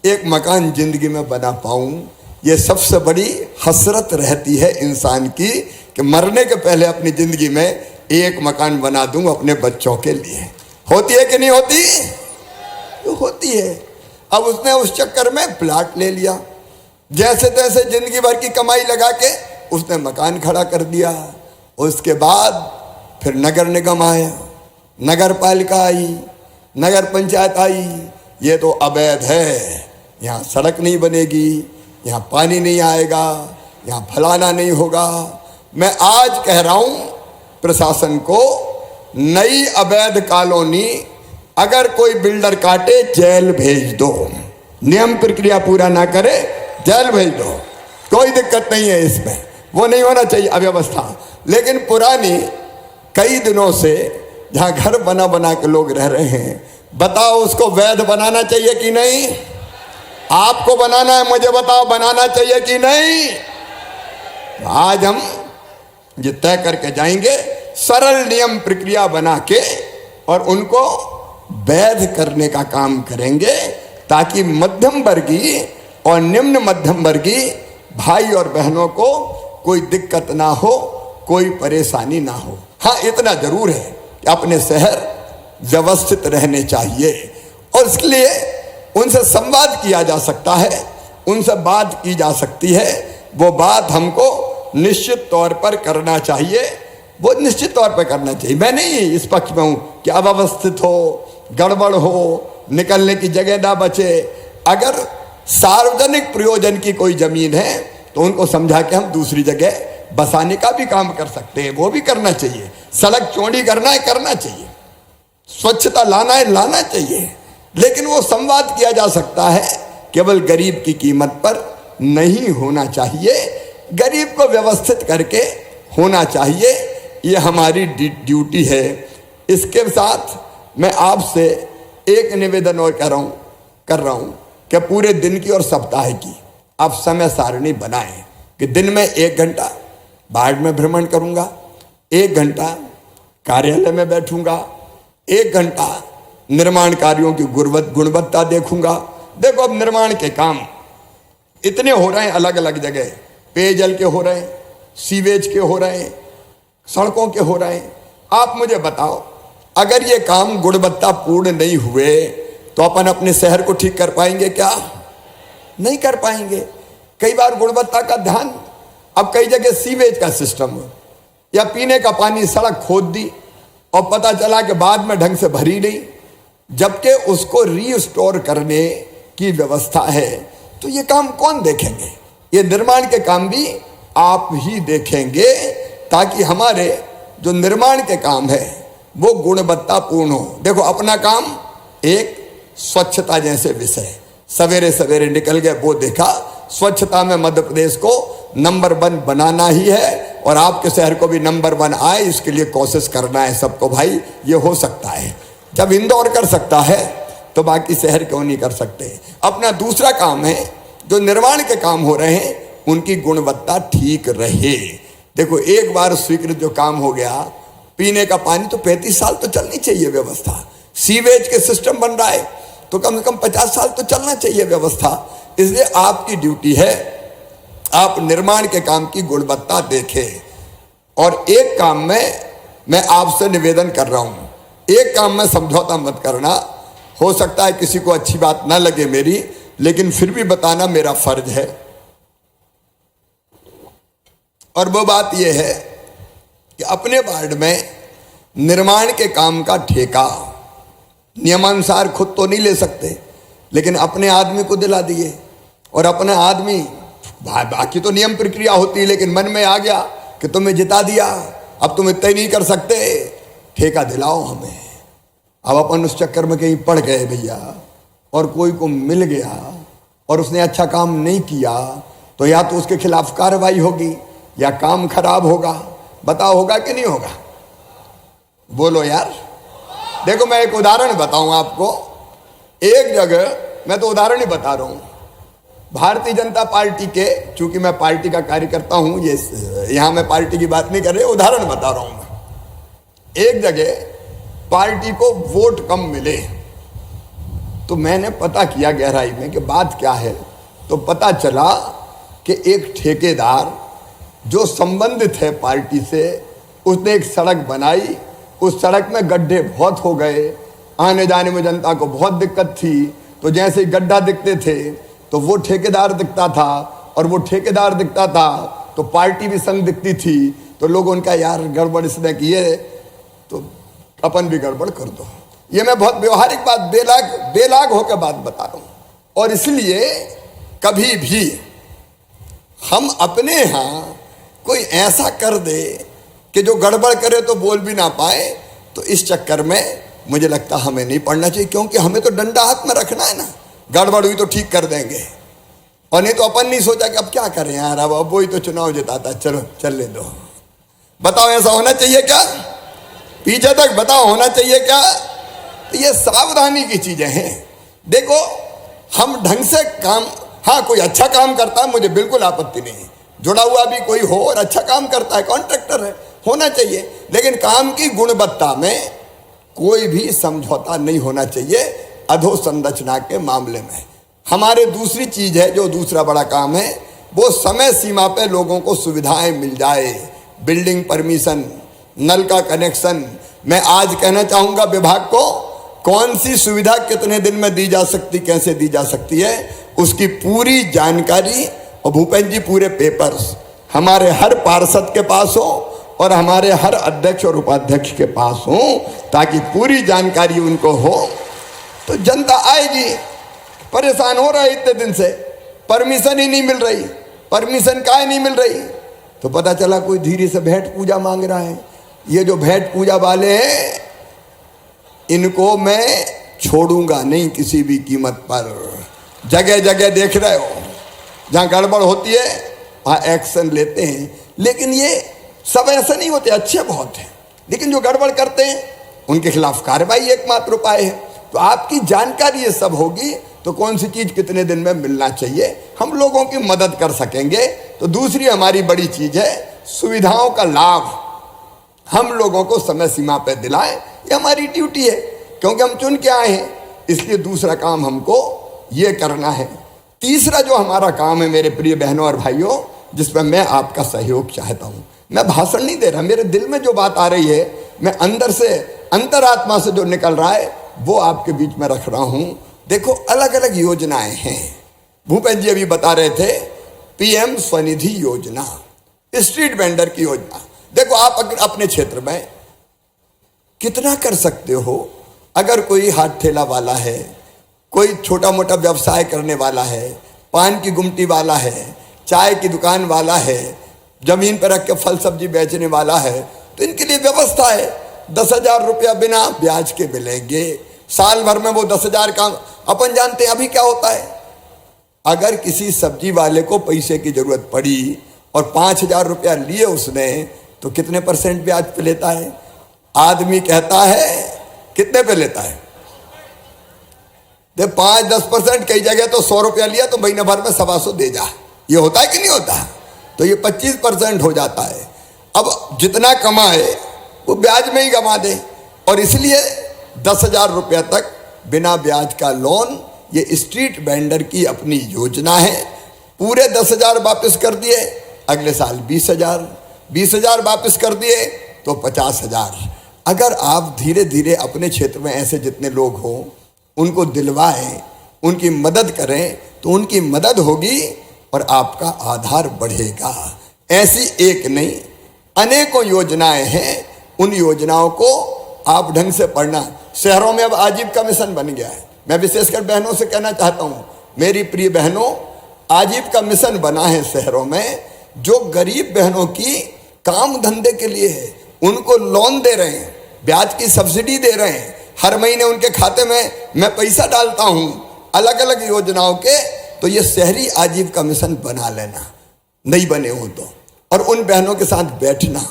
एक मकान जिंदगी में बना पाऊं, ये सबसे बड़ी हसरत रहती है इंसान की, कि मरने के पहले अपनी जिंदगी में एक मकान बना दूं अपने बच्चों के लिए। होती है कि नहीं होती? तो होती है। अब उसने उस चक्कर में प्लाट ले लिया, जैसे तैसे जिंदगी भर की कमाई लगा के उसने मकान खड़ा कर दिया। उसके बाद फिर नगर निगम आया, नगर पालिका आई, नगर पंचायत आई, ये तो अवैध है, यहाँ सड़क नहीं बनेगी, यहाँ पानी नहीं आएगा, यहाँ फलाना नहीं होगा। मैं आज कह रहा हूं प्रशासन को, नई अवैध कॉलोनी अगर कोई बिल्डर काटे, जेल भेज दो। नियम प्रक्रिया पूरा ना करे, जेल भेज दो, कोई दिक्कत नहीं है इसमें। वो नहीं होना चाहिए अव्यवस्था। लेकिन पुरानी कई दिनों से जहां घर बना बना के लोग रह रहे हैं, बताओ उसको वैध बनाना चाहिए कि नहीं? आपको बनाना है, मुझे बताओ बनाना चाहिए कि नहीं? आज हम ये तय करके जाएंगे, सरल नियम प्रक्रिया बना के, और उनको वैध करने का काम करेंगे, ताकि मध्यम वर्गीय और निम्न मध्यम वर्गीय भाई और बहनों को कोई दिक्कत ना हो, कोई परेशानी ना हो। हाँ, इतना जरूर है कि अपने शहर व्यवस्थित रहने चाहिए, और इसके लिए उनसे संवाद किया जा सकता है, उनसे बात की जा सकती है। वो बात हमको निश्चित तौर पर करना चाहिए, वो निश्चित तौर पर करना चाहिए। मैं नहीं इस पक्ष में हूं कि अव्यवस्थित हो, गड़बड़ हो, निकलने की जगह ना बचे। अगर सार्वजनिक प्रयोजन की कोई जमीन है तो उनको समझा के हम दूसरी जगह बसाने का भी काम कर सकते हैं, वो भी करना चाहिए। सड़क चौड़ी करना है, करना चाहिए। स्वच्छता लाना है, लाना चाहिए। लेकिन वो संवाद किया जा सकता है, केवल गरीब की कीमत पर नहीं होना चाहिए, गरीब को व्यवस्थित करके होना चाहिए। ये हमारी ड्यूटी है। इसके साथ मैं आपसे एक निवेदन और कर रहा हूं कि पूरे दिन की और सप्ताह की आप समय सारणी बनाएं, कि दिन में 1 घंटा वार्ड में भ्रमण करूंगा, 1 घंटा कार्यालय में बैठूंगा, 1 घंटा निर्माण कार्यों की गुणवत्ता देखूंगा। देखो, अब निर्माण के काम इतने हो रहे हैं अलग अलग जगह, पेयजल के हो रहे हैं, सीवेज के हो रहे हैं, सड़कों के हो रहे हैं। आप मुझे बताओ, अगर ये काम गुणवत्तापूर्ण नहीं हुए तो अपन अपने शहर को ठीक कर पाएंगे क्या? नहीं कर पाएंगे। कई बार गुणवत्ता का ध्यान, अब कई जगह सीवेज का सिस्टम या पीने का पानी सड़क खोद दी और पता चला कि बाद में ढंग से भरी नहीं, जबकि उसको रीस्टोर करने की व्यवस्था है। तो ये काम कौन देखेंगे? ये निर्माण के काम भी आप ही देखेंगे, ताकि हमारे जो निर्माण के काम है वो गुणवत्तापूर्ण हो। देखो, अपना काम एक स्वच्छता जैसे विषय, सवेरे सवेरे निकल गए, वो देखा, स्वच्छता में मध्य प्रदेश को नंबर 1 बनाना ही है और आपके शहर को भी नंबर 1 आए, इसके लिए कोशिश करना है सबको। भाई ये हो सकता है, जब इंदौर कर सकता है तो बाकी शहर क्यों नहीं कर सकते? अपना दूसरा काम है, जो निर्माण के काम हो रहे हैं उनकी गुणवत्ता ठीक रहे। देखो, एक बार स्वीकृत जो काम हो गया, पीने का पानी, तो 35 साल तो चलनी चाहिए व्यवस्था। सीवेज के सिस्टम बन रहा है तो कम से कम 50 साल तो चलना चाहिए व्यवस्था। इसलिए आपकी ड्यूटी है, आप निर्माण के काम की गुणवत्ता देखें। और एक काम में मैं आपसे निवेदन कर रहा हूं, एक काम में समझौता मत करना। हो सकता है किसी को अच्छी बात ना लगे मेरी, लेकिन फिर भी बताना मेरा फर्ज है। और वो बात यह है कि अपने वार्ड में निर्माण के काम का ठेका नियमानुसार खुद तो नहीं ले सकते, लेकिन अपने आदमी को दिला दिए। और अपने आदमी, बाकी तो नियम प्रक्रिया होती है, लेकिन मन में आ गया कि तुम्हें जिता दिया, अब तुम इतना ही नहीं कर सकते, ठेका दिलाओ हमें। अब अपन उस चक्कर में कहीं पड़ गए भैया, और कोई को मिल गया और उसने अच्छा काम नहीं किया, तो या तो उसके खिलाफ कार्रवाई होगी या काम खराब होगा। बताओ, होगा कि नहीं होगा? बोलो यार। देखो, मैं एक उदाहरण बताऊं आपको। एक जगह, मैं तो उदाहरण ही बता रहा हूं, भारतीय जनता पार्टी के, चूंकि मैं पार्टी का कार्यकर्ता हूं, ये यहां मैं पार्टी की बात नहीं कर रही, उदाहरण बता रहा हूं मैं। एक जगह पार्टी को वोट कम मिले, तो मैंने पता किया गहराई में कि बात क्या है। तो पता चला कि एक ठेकेदार जो संबंधित है पार्टी से, उसने एक सड़क बनाई, उस सड़क में गड्ढे बहुत हो गए, आने जाने में जनता को बहुत दिक्कत थी। तो जैसे गड्ढा दिखते थे तो वो ठेकेदार दिखता था, और वो ठेकेदार दिखता था तो पार्टी भी संग दिखती थी। तो लोग उनका, यार गड़बड़ इसने की है तो अपन भी गड़बड़ कर दो। ये मैं बहुत व्यवहारिक बात, बेलाग होकर बात बता रहा हूं। और इसलिए कभी भी हम अपने यहाँ कोई ऐसा कर दे कि जो गड़बड़ करे तो बोल भी ना पाए, तो इस चक्कर में मुझे लगता हमें नहीं पड़ना चाहिए, क्योंकि हमें तो डंडा हाथ में रखना है ना। गड़बड़ हुई तो ठीक कर देंगे, और नहीं तो अपन नहीं सोचा कि अब क्या करें यार, अब वही तो चुनाव जिताता, चलो चल ले दो। बताओ, ऐसा होना चाहिए क्या? पीछे तक बताओ, होना चाहिए क्या? तो ये सावधानी की चीजें हैं। देखो, हम ढंग से काम, हाँ कोई अच्छा काम करता है, मुझे बिल्कुल आपत्ति नहीं, जुड़ा हुआ भी कोई हो और अच्छा काम करता है, कॉन्ट्रैक्टर है, होना चाहिए, लेकिन काम की गुणवत्ता में कोई भी समझौता नहीं होना चाहिए अधोसंरचना के मामले में। हमारे दूसरी चीज है, जो दूसरा बड़ा काम है, वो समय सीमा पे लोगों को सुविधाएं मिल जाए, बिल्डिंग परमिशन, नल का कनेक्शन। मैं आज कहना चाहूंगा विभाग को, कौन सी सुविधा कितने दिन में दी जा सकती, कैसे दी जा सकती है, उसकी पूरी जानकारी, और भूपेंद्र जी पूरे पेपर्स हमारे हर पार्षद के पास हो और हमारे हर अध्यक्ष और उपाध्यक्ष के पास हो, ताकि पूरी जानकारी उनको हो। तो जनता आएगी, परेशान हो रहा है इतने दिन से, परमिशन ही नहीं मिल रही, परमिशन काहे नहीं मिल रही? तो पता चला कोई धीरे से भेंट पूजा मांग रहा है। ये जो भेंट पूजा वाले हैं, इनको मैं छोड़ूंगा नहीं किसी भी कीमत पर। जगह जगह देख रहे हो, जहां गड़बड़ होती है वहां एक्शन लेते हैं, लेकिन ये सब ऐसे नहीं होते, अच्छे बहुत हैं, लेकिन जो गड़बड़ करते हैं उनके खिलाफ कार्रवाई एकमात्र उपाय है। तो आपकी जानकारी ये सब होगी तो कौन सी चीज कितने दिन में मिलना चाहिए, हम लोगों की मदद कर सकेंगे। तो दूसरी हमारी बड़ी चीज है, सुविधाओं का लाभ हम लोगों को समय सीमा पर दिलाएं, ये हमारी ड्यूटी है, क्योंकि हम चुन के आए हैं। इसलिए दूसरा काम हमको ये करना है। तीसरा जो हमारा काम है मेरे प्रिय बहनों और भाइयों, जिसमें मैं आपका सहयोग चाहता हूं, मैं भाषण नहीं दे रहा, मेरे दिल में जो बात आ रही है, मैं अंदर से, अंतरात्मा से जो निकल रहा है वो आपके बीच में रख रहा हूं। देखो, अलग अलग योजनाएं हैं। भूपेंद्र जी अभी बता रहे थे पीएम स्वनिधि योजना, स्ट्रीट वेंडर की योजना। देखो, आप अगर अपने क्षेत्र में कितना कर सकते हो। अगर कोई हाथ ठेला वाला है, कोई छोटा मोटा व्यवसाय करने वाला है, पान की गुमटी वाला है, चाय की दुकान वाला है, जमीन पर रख के फल सब्जी बेचने वाला है, तो इनके लिए व्यवस्था है। 10,000 रुपया बिना ब्याज के मिलेंगे। साल भर में वो 10,000 का, अपन जानते हैं अभी क्या होता है, अगर किसी सब्जी वाले को पैसे की जरूरत पड़ी और 5,000 रुपया लिए उसने, तो कितने % ब्याज पे लेता है? आदमी कहता है कितने पे लेता है? 5-10%, कई जगह तो 100 रुपया लिया तो महीने भर में 125 दे जा। ये होता है कि नहीं होता? तो ये 25% हो जाता है। अब जितना कमाए वो ब्याज में ही गंवा दे, और इसलिए 10,000 रुपया तक बिना ब्याज का लोन, ये स्ट्रीट वेंडर की अपनी योजना है। पूरे 10,000 वापस कर दिए, अगले साल 20,000, 20,000 वापस कर दिए तो 50,000। अगर आप धीरे धीरे अपने क्षेत्र में ऐसे जितने लोग हों उनको दिलवाएं, उनकी मदद करें, तो उनकी मदद होगी और आपका आधार बढ़ेगा। ऐसी एक नहीं, अनेकों योजनाएं हैं। उन योजनाओं को आप ढंग से पढ़ना। शहरों में अब आजीविका मिशन बन गया है। मैं विशेषकर बहनों से कहना चाहता हूं, मेरी प्रिय बहनों, आजीविका मिशन बना है शहरों में, जो गरीब बहनों की काम धंधे के लिए है। उनको लोन दे रहे हैं, ब्याज की सब्सिडी दे रहे हैं, हर महीने उनके खाते में मैं पैसा डालता हूं, अलग अलग योजनाओं के। तो ये शहरी आजीविका मिशन बना लेना, नहीं बने हो तो, और उन बहनों के साथ बैठना।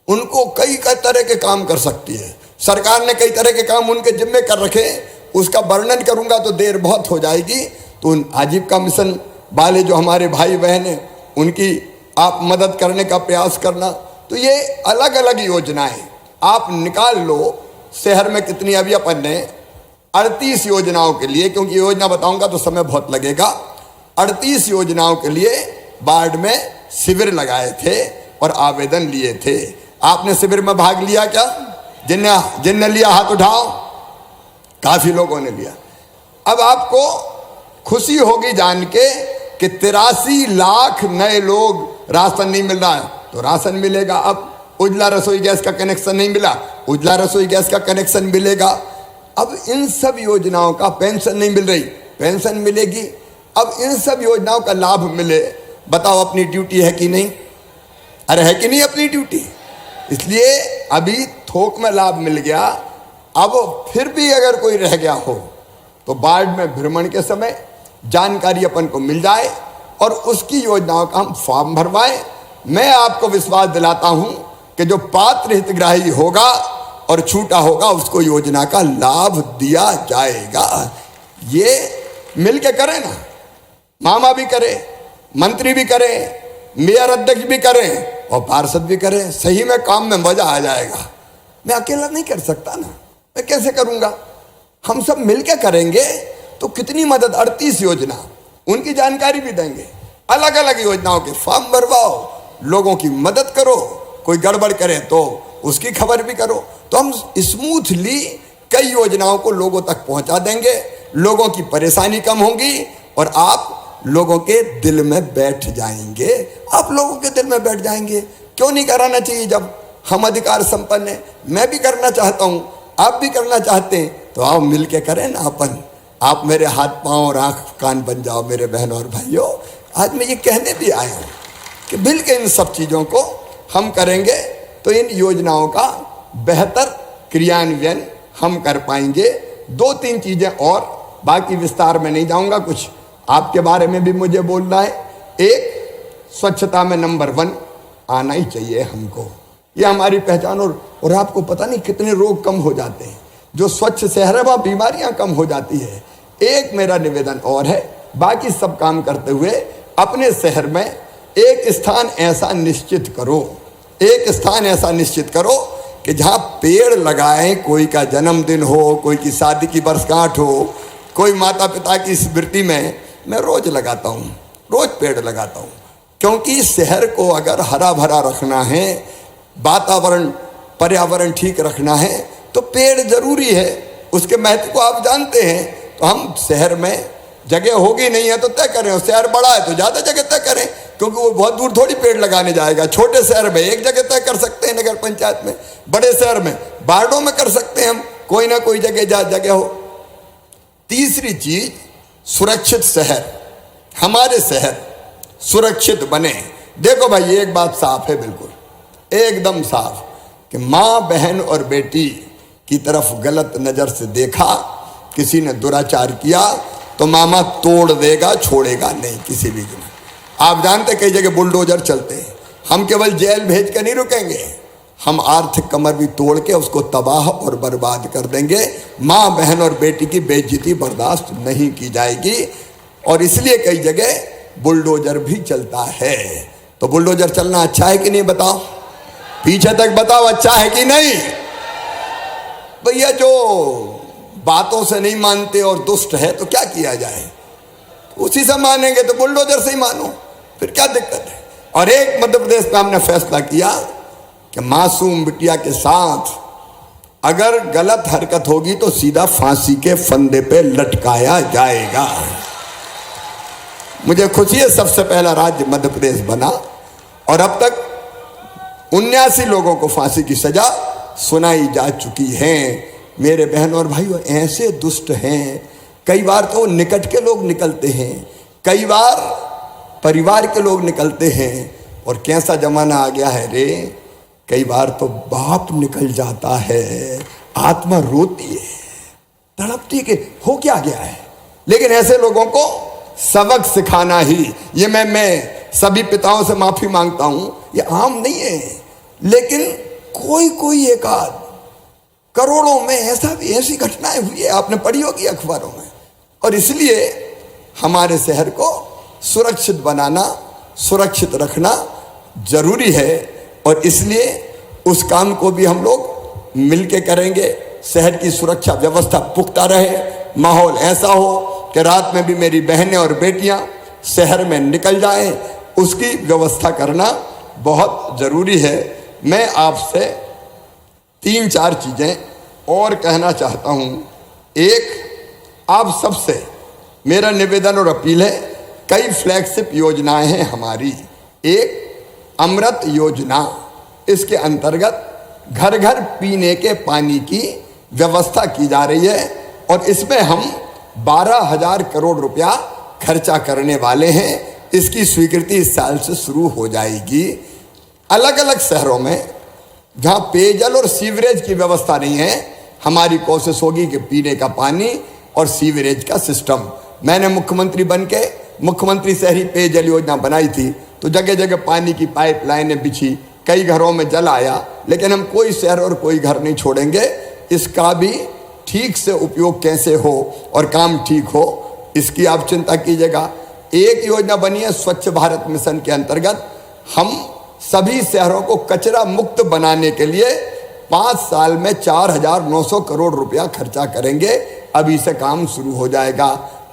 उनको कई तरह के काम कर सकती है सरकार ने, कई तरह के काम उनके जिम्मे कर रखे। उसका वर्णन करूंगा तो देर बहुत हो जाएगी। तो उन आजीविका मिशन वाले जो हमारे भाई बहन हैं, उनकी आप मदद करने का प्रयास करना। तो ये अलग अलग योजनाएं आप निकाल लो। शहर में कितनी, अभी अपन ने 38 योजनाओं के लिए, क्योंकि योजना बताऊंगा तो समय बहुत लगेगा, 38 योजनाओं के लिए वार्ड में शिविर लगाए थे और आवेदन लिए थे। आपने शिविर में भाग लिया क्या? जिनने लिया हाथ उठाओ। काफी लोगों ने लिया। अब आपको खुशी होगी जान के कि 83 लाख नए लोग राशन नहीं मिल रहा है, तो राशन मिलेगा। अब उजला रसोई गैस का कनेक्शन नहीं मिला, उजला रसोई गैस का कनेक्शन मिलेगा। अब इन सब योजनाओं का, पेंशन नहीं मिल रही, पेंशन मिलेगी। अब इन सब योजनाओं का लाभ मिले। बताओ, अपनी ड्यूटी है कि नहीं? अरे है कि नहीं अपनी ड्यूटी? इसलिए अभी थोक में लाभ मिल गया। अब फिर भी अगर कोई रह गया हो तो वार्ड में भ्रमण के समय जानकारी अपन को मिल जाए और उसकी योजनाओं का हम फॉर्म भरवाएं। मैं आपको विश्वास दिलाता हूं कि जो पात्र हितग्राही होगा और छूटा होगा उसको योजना का लाभ दिया जाएगा। ये मिलके करें ना, मामा भी करे, मंत्री भी करे, मेयर अध्यक्ष भी करें और पार्षद भी करें। सही में काम में मजा आ जाएगा। मैं अकेला नहीं कर सकता ना, मैं कैसे करूंगा? हम सब मिलके करेंगे तो कितनी मदद। 38 योजना, उनकी जानकारी भी देंगे। अलग अलग योजनाओं के फॉर्म भरवाओ, लोगों की मदद करो। कोई गड़बड़ करे तो उसकी खबर भी करो। तो हम स्मूथली कई योजनाओं को लोगों तक पहुंचा देंगे। लोगों की परेशानी कम होगी और आप लोगों के दिल में बैठ जाएंगे। आप लोगों के दिल में बैठ जाएंगे। क्यों नहीं कराना चाहिए जब हम अधिकार संपन्न हैं? मैं भी करना चाहता हूं, आप भी करना चाहते हैं, तो आओ मिल के करें ना अपन। आप मेरे हाथ पांव और आंख कान बन जाओ मेरे बहनों और भाइयों। आज मैं ये कहने भी आया हूं कि मिल के इन सब चीज़ों को हम करेंगे तो इन योजनाओं का बेहतर क्रियान्वयन हम कर पाएंगे। 2-3 चीज़ें और, बाकी विस्तार में नहीं जाऊंगा। कुछ आपके बारे में भी मुझे बोलना है। एक, स्वच्छता में नंबर 1 आना ही चाहिए हमको। ये हमारी पहचान। और आपको पता नहीं कितने रोग कम हो जाते हैं जो स्वच्छ शहर है, वह बीमारियां कम हो जाती है। एक मेरा निवेदन और है, बाकी सब काम करते हुए अपने शहर में एक स्थान ऐसा निश्चित करो, एक स्थान ऐसा निश्चित करो कि जहाँ पेड़ लगाएं। कोई का जन्मदिन हो, कोई की शादी की वर्षगांठ हो, कोई माता पिता की स्मृति में मैं रोज लगाता हूँ, रोज पेड़ लगाता हूँ, क्योंकि शहर को अगर हरा भरा रखना है, वातावरण पर्यावरण ठीक रखना है तो पेड़ जरूरी है। उसके महत्व को आप जानते हैं। तो हम शहर में जगह होगी नहीं है तो तय करें, और शहर बड़ा है तो ज़्यादा जगह तय करें, क्योंकि वो बहुत दूर थोड़ी पेड़ लगाने जाएगा। छोटे शहर में एक जगह तय कर सकते हैं नगर पंचायत में, बड़े शहर में वार्डों में कर सकते हैं हम, कोई ना कोई जगह जहाँ जगह हो। तीसरी चीज, सुरक्षित शहर, हमारे शहर सुरक्षित बने। देखो भाई एक बात साफ है, बिल्कुल एकदम साफ, कि माँ बहन और बेटी की तरफ गलत नजर से देखा, किसी ने दुराचार किया तो मामा तोड़ देगा, छोड़ेगा नहीं किसी भी दिन। आप जानते कई जगह बुलडोजर चलते हैं, हम केवल जेल भेज कर नहीं रुकेंगे, हम आर्थिक कमर भी तोड़ के उसको तबाह और बर्बाद कर देंगे। माँ बहन और बेटी की बेइज्जती बर्दाश्त नहीं की जाएगी, और इसलिए कई जगह बुलडोजर भी चलता है। तो बुलडोजर चलना अच्छा है कि नहीं बताओ, पीछे तक बताओ, अच्छा है कि नहीं? भैया जो बातों से नहीं मानते और दुष्ट है तो क्या किया जाए, उसी से मानेंगे तो बुलडोजर से ही मानो, फिर क्या दिक्कत है। और एक मध्य प्रदेश में हमने फैसला किया कि मासूम बिटिया के साथ अगर गलत हरकत होगी तो सीधा फांसी के फंदे पे लटकाया जाएगा। मुझे खुशी है, सबसे पहला राज्य मध्य प्रदेश बना, और अब तक 79 लोगों को फांसी की सजा सुनाई जा चुकी है। मेरे बहन और भाइयों, ऐसे दुष्ट हैं, कई बार तो निकट के लोग निकलते हैं, कई बार परिवार के लोग निकलते हैं, और कैसा जमाना आ गया है रे, कई बार तो बाप निकल जाता है, आत्मा रोती है, तड़पती है कि हो क्या गया है। लेकिन ऐसे लोगों को सबक सिखाना ही, ये मैं सभी पिताओं से माफी मांगता हूं, ये आम नहीं है, लेकिन कोई एक आध करोड़ों में ऐसी घटनाएं हुई है, आपने पढ़ी होगी अखबारों में। और इसलिए हमारे शहर को सुरक्षित बनाना, सुरक्षित रखना जरूरी है, और इसलिए उस काम को भी हम लोग मिलके करेंगे। शहर की सुरक्षा व्यवस्था पुख्ता रहे, माहौल ऐसा हो कि रात में भी मेरी बहनें और बेटियां शहर में निकल जाएं, उसकी व्यवस्था करना बहुत ज़रूरी है। मैं आपसे 3-4 चीज़ें और कहना चाहता हूं। एक, आप सबसे मेरा निवेदन और अपील है, कई फ्लैगशिप योजनाएं हैं हमारी। एक अमृत योजना, इसके अंतर्गत घर घर पीने के पानी की व्यवस्था की जा रही है, और इसमें हम 12,000 करोड़ रुपया खर्चा करने वाले हैं। इसकी स्वीकृति इस साल से शुरू हो जाएगी। अलग अलग शहरों में जहां पेयजल और सीवरेज की व्यवस्था नहीं है, हमारी कोशिश होगी कि पीने का पानी और सीवरेज का सिस्टम, मैंने मुख्यमंत्री बन के मुख्यमंत्री शहरी पेयजल योजना बनाई थी, तो जगह जगह पानी की पाइपलाइनें बिछी, कई घरों में जल आया, लेकिन हम कोई शहर और कोई घर नहीं छोड़ेंगे। इसका भी ठीक से उपयोग कैसे हो और काम ठीक हो, इसकी आप चिंता कीजिएगा। एक योजना बनी है स्वच्छ भारत मिशन के अंतर्गत, हम सभी शहरों को कचरा मुक्त बनाने के लिए 5 साल में 4,900 करोड़ रुपया खर्चा करेंगे। अभी से काम शुरू हो जाएगा।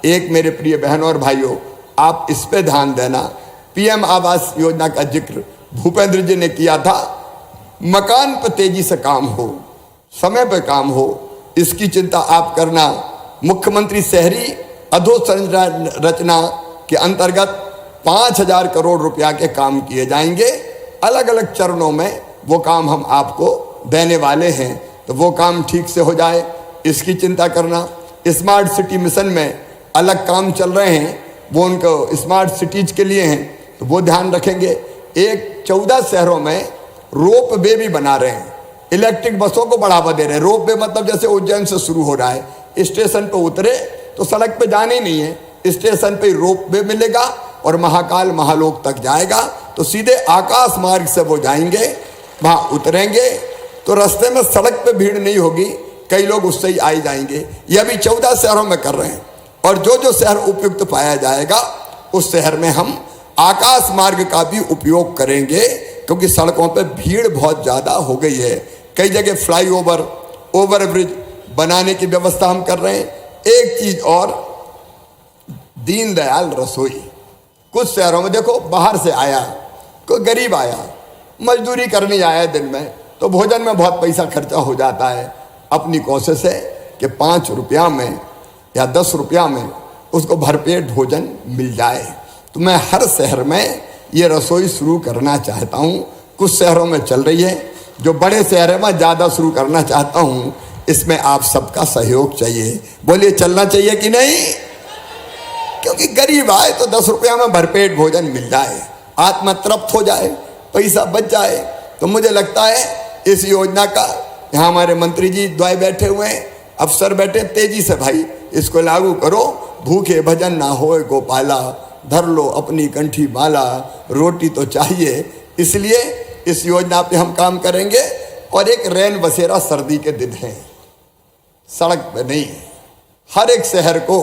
एक, मेरे प्रिय बहनों और भाइयों, आप इस पे ध्यान देना, पीएम आवास योजना का जिक्र भूपेंद्र जी ने किया था। मकान पर तेजी से काम हो, समय पर काम हो, इसकी चिंता आप करना। मुख्यमंत्री शहरी अधोसंरचना के अंतर्गत 5,000 करोड़ रुपया के काम किए जाएंगे। अलग अलग चरणों में वो काम हम आपको देने वाले हैं, तो वो काम ठीक से हो जाए, इसकी चिंता करना। स्मार्ट सिटी मिशन में अलग काम चल रहे हैं, वो उनको स्मार्ट सिटीज के लिए हैं, तो वो ध्यान रखेंगे। एक 14 शहरों में रोप वे भी बना रहे हैं, इलेक्ट्रिक बसों को बढ़ावा दे रहे हैं। रोप वे मतलब जैसे उज्जैन से शुरू हो रहा है, स्टेशन पे उतरे तो सड़क पे जाने नहीं है, स्टेशन पे रोप वे मिलेगा और महाकाल महालोक तक जाएगा, तो सीधे आकाश मार्ग से वो जाएंगे, वहाँ उतरेंगे तो रास्ते में सड़क पे भीड़ नहीं होगी, कई लोग उससे ही आए जाएंगे। ये अभी 14 शहरों में कर रहे हैं, और जो जो शहर उपयुक्त पाया जाएगा उस शहर में हम आकाश मार्ग का भी उपयोग करेंगे, क्योंकि सड़कों पे भीड़ बहुत ज़्यादा हो गई है। कई जगह फ्लाईओवर, ओवरब्रिज बनाने की व्यवस्था हम कर रहे हैं। एक चीज़ और, दीनदयाल रसोई। कुछ शहरों में देखो, बाहर से आया कोई गरीब आया, मजदूरी करने आया दिन में, तो भोजन में बहुत पैसा खर्चा हो जाता है। अपनी कोशिश है कि 5 रुपया में या 10 रुपया में उसको भरपेट भोजन मिल जाए। तो मैं हर शहर में ये रसोई शुरू करना चाहता हूँ। कुछ शहरों में चल रही है, जो बड़े शहर में ज़्यादा शुरू करना चाहता हूँ। इसमें आप सबका सहयोग चाहिए। बोलिए, चलना चाहिए कि नहीं? क्योंकि गरीब आए तो 10 रुपया में भरपेट भोजन मिल जाए, आत्मा तृप्त हो जाए, पैसा बच जाए। तो मुझे लगता है इस योजना का, यहाँ हमारे मंत्री जी द्वाय बैठे हुए हैं, अफसर बैठे, तेजी से भाई इसको लागू करो। भूखे भजन ना होए गोपाला, धर लो अपनी कंठी माला, रोटी तो चाहिए। इसलिए इस योजना पे हम काम करेंगे। और एक रैन बसेरा सर्दी के दिन है, सड़क पे नहीं। हर एक शहर को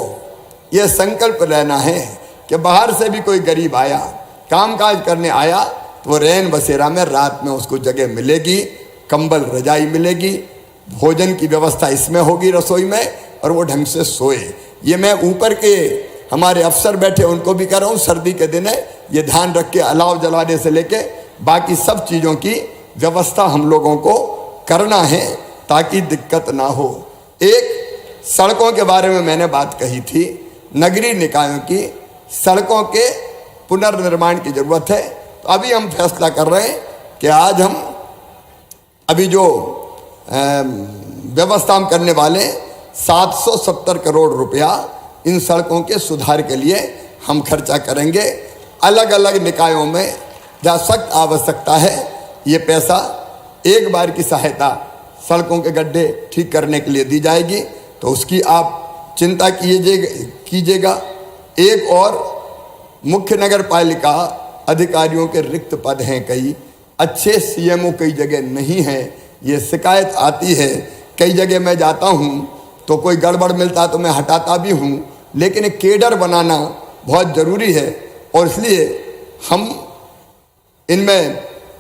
यह संकल्प लेना है कि बाहर से भी कोई गरीब आया, कामकाज करने आया, तो रैन बसेरा में रात में उसको जगह मिलेगी, कंबल रजाई मिलेगी, भोजन की व्यवस्था इसमें होगी रसोई में, और वो ढंग से सोए। ये मैं ऊपर के हमारे अफसर बैठे उनको भी कह रहा हूँ, सर्दी के दिन है, ये ध्यान रख के अलाव जलाने से लेके बाकी सब चीज़ों की व्यवस्था हम लोगों को करना है ताकि दिक्कत ना हो। एक सड़कों के बारे में मैंने बात कही थी, नगरीय निकायों की सड़कों के पुनर्निर्माण की जरूरत है। तो अभी हम फैसला कर रहे हैं कि आज हम अभी जो व्यवस्था हम करने वाले 770 करोड़ रुपया इन सड़कों के सुधार के लिए हम खर्चा करेंगे। अलग अलग निकायों में जहाँ सख्त आवश्यकता है, ये पैसा एक बार की सहायता सड़कों के गड्ढे ठीक करने के लिए दी जाएगी। तो उसकी आप चिंता कीजिएगा। एक और मुख्य नगर पालिका अधिकारियों के रिक्त पद हैं, कई अच्छे सीएमओ कई जगह नहीं है, ये शिकायत आती है। कई जगह मैं जाता हूँ तो कोई गड़बड़ मिलता तो मैं हटाता भी हूँ, लेकिन एक केडर बनाना बहुत ज़रूरी है। और इसलिए हम इनमें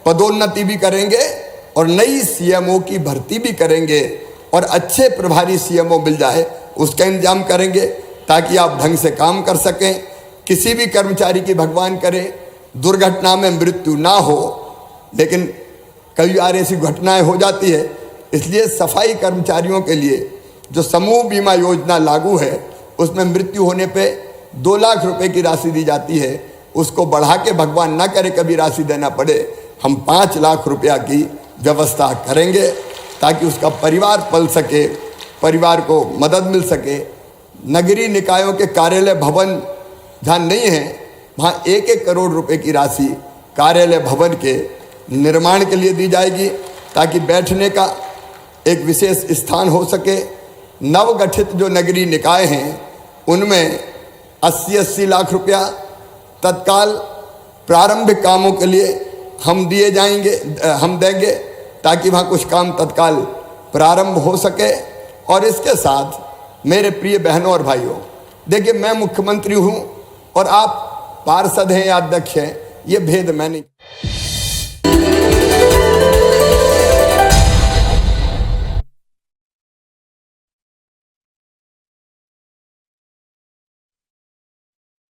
पदोन्नति भी करेंगे और नई सीएमओ की भर्ती भी करेंगे, और अच्छे प्रभारी सीएमओ मिल जाए उसका इंतजाम करेंगे ताकि आप ढंग से काम कर सकें। किसी भी कर्मचारी की भगवान करे दुर्घटना में मृत्यु ना हो, लेकिन कई बार ऐसी घटनाएं हो जाती है। इसलिए सफाई कर्मचारियों के लिए जो समूह बीमा योजना लागू है, उसमें मृत्यु होने पे 2 लाख रुपए की राशि दी जाती है। उसको बढ़ा के भगवान ना करे कभी राशि देना पड़े, हम 5 लाख रुपया की व्यवस्था करेंगे ताकि उसका परिवार पल सके, परिवार को मदद मिल सके। नगरीय निकायों के कार्यालय भवन जहाँ नहीं है, वहाँ 1-1 करोड़ रुपए की राशि कार्यालय भवन के निर्माण के लिए दी जाएगी ताकि बैठने का एक विशेष स्थान हो सके। नवगठित जो नगरीय निकाय हैं उनमें 80-80 लाख रुपया तत्काल प्रारंभिक कामों के लिए हम देंगे ताकि वहाँ कुछ काम तत्काल प्रारंभ हो सके। और इसके साथ मेरे प्रिय बहनों और भाइयों, देखिए मैं मुख्यमंत्री हूँ और आप पार्षद हैं या अध्यक्ष हैं, ये भेद मैं नहीं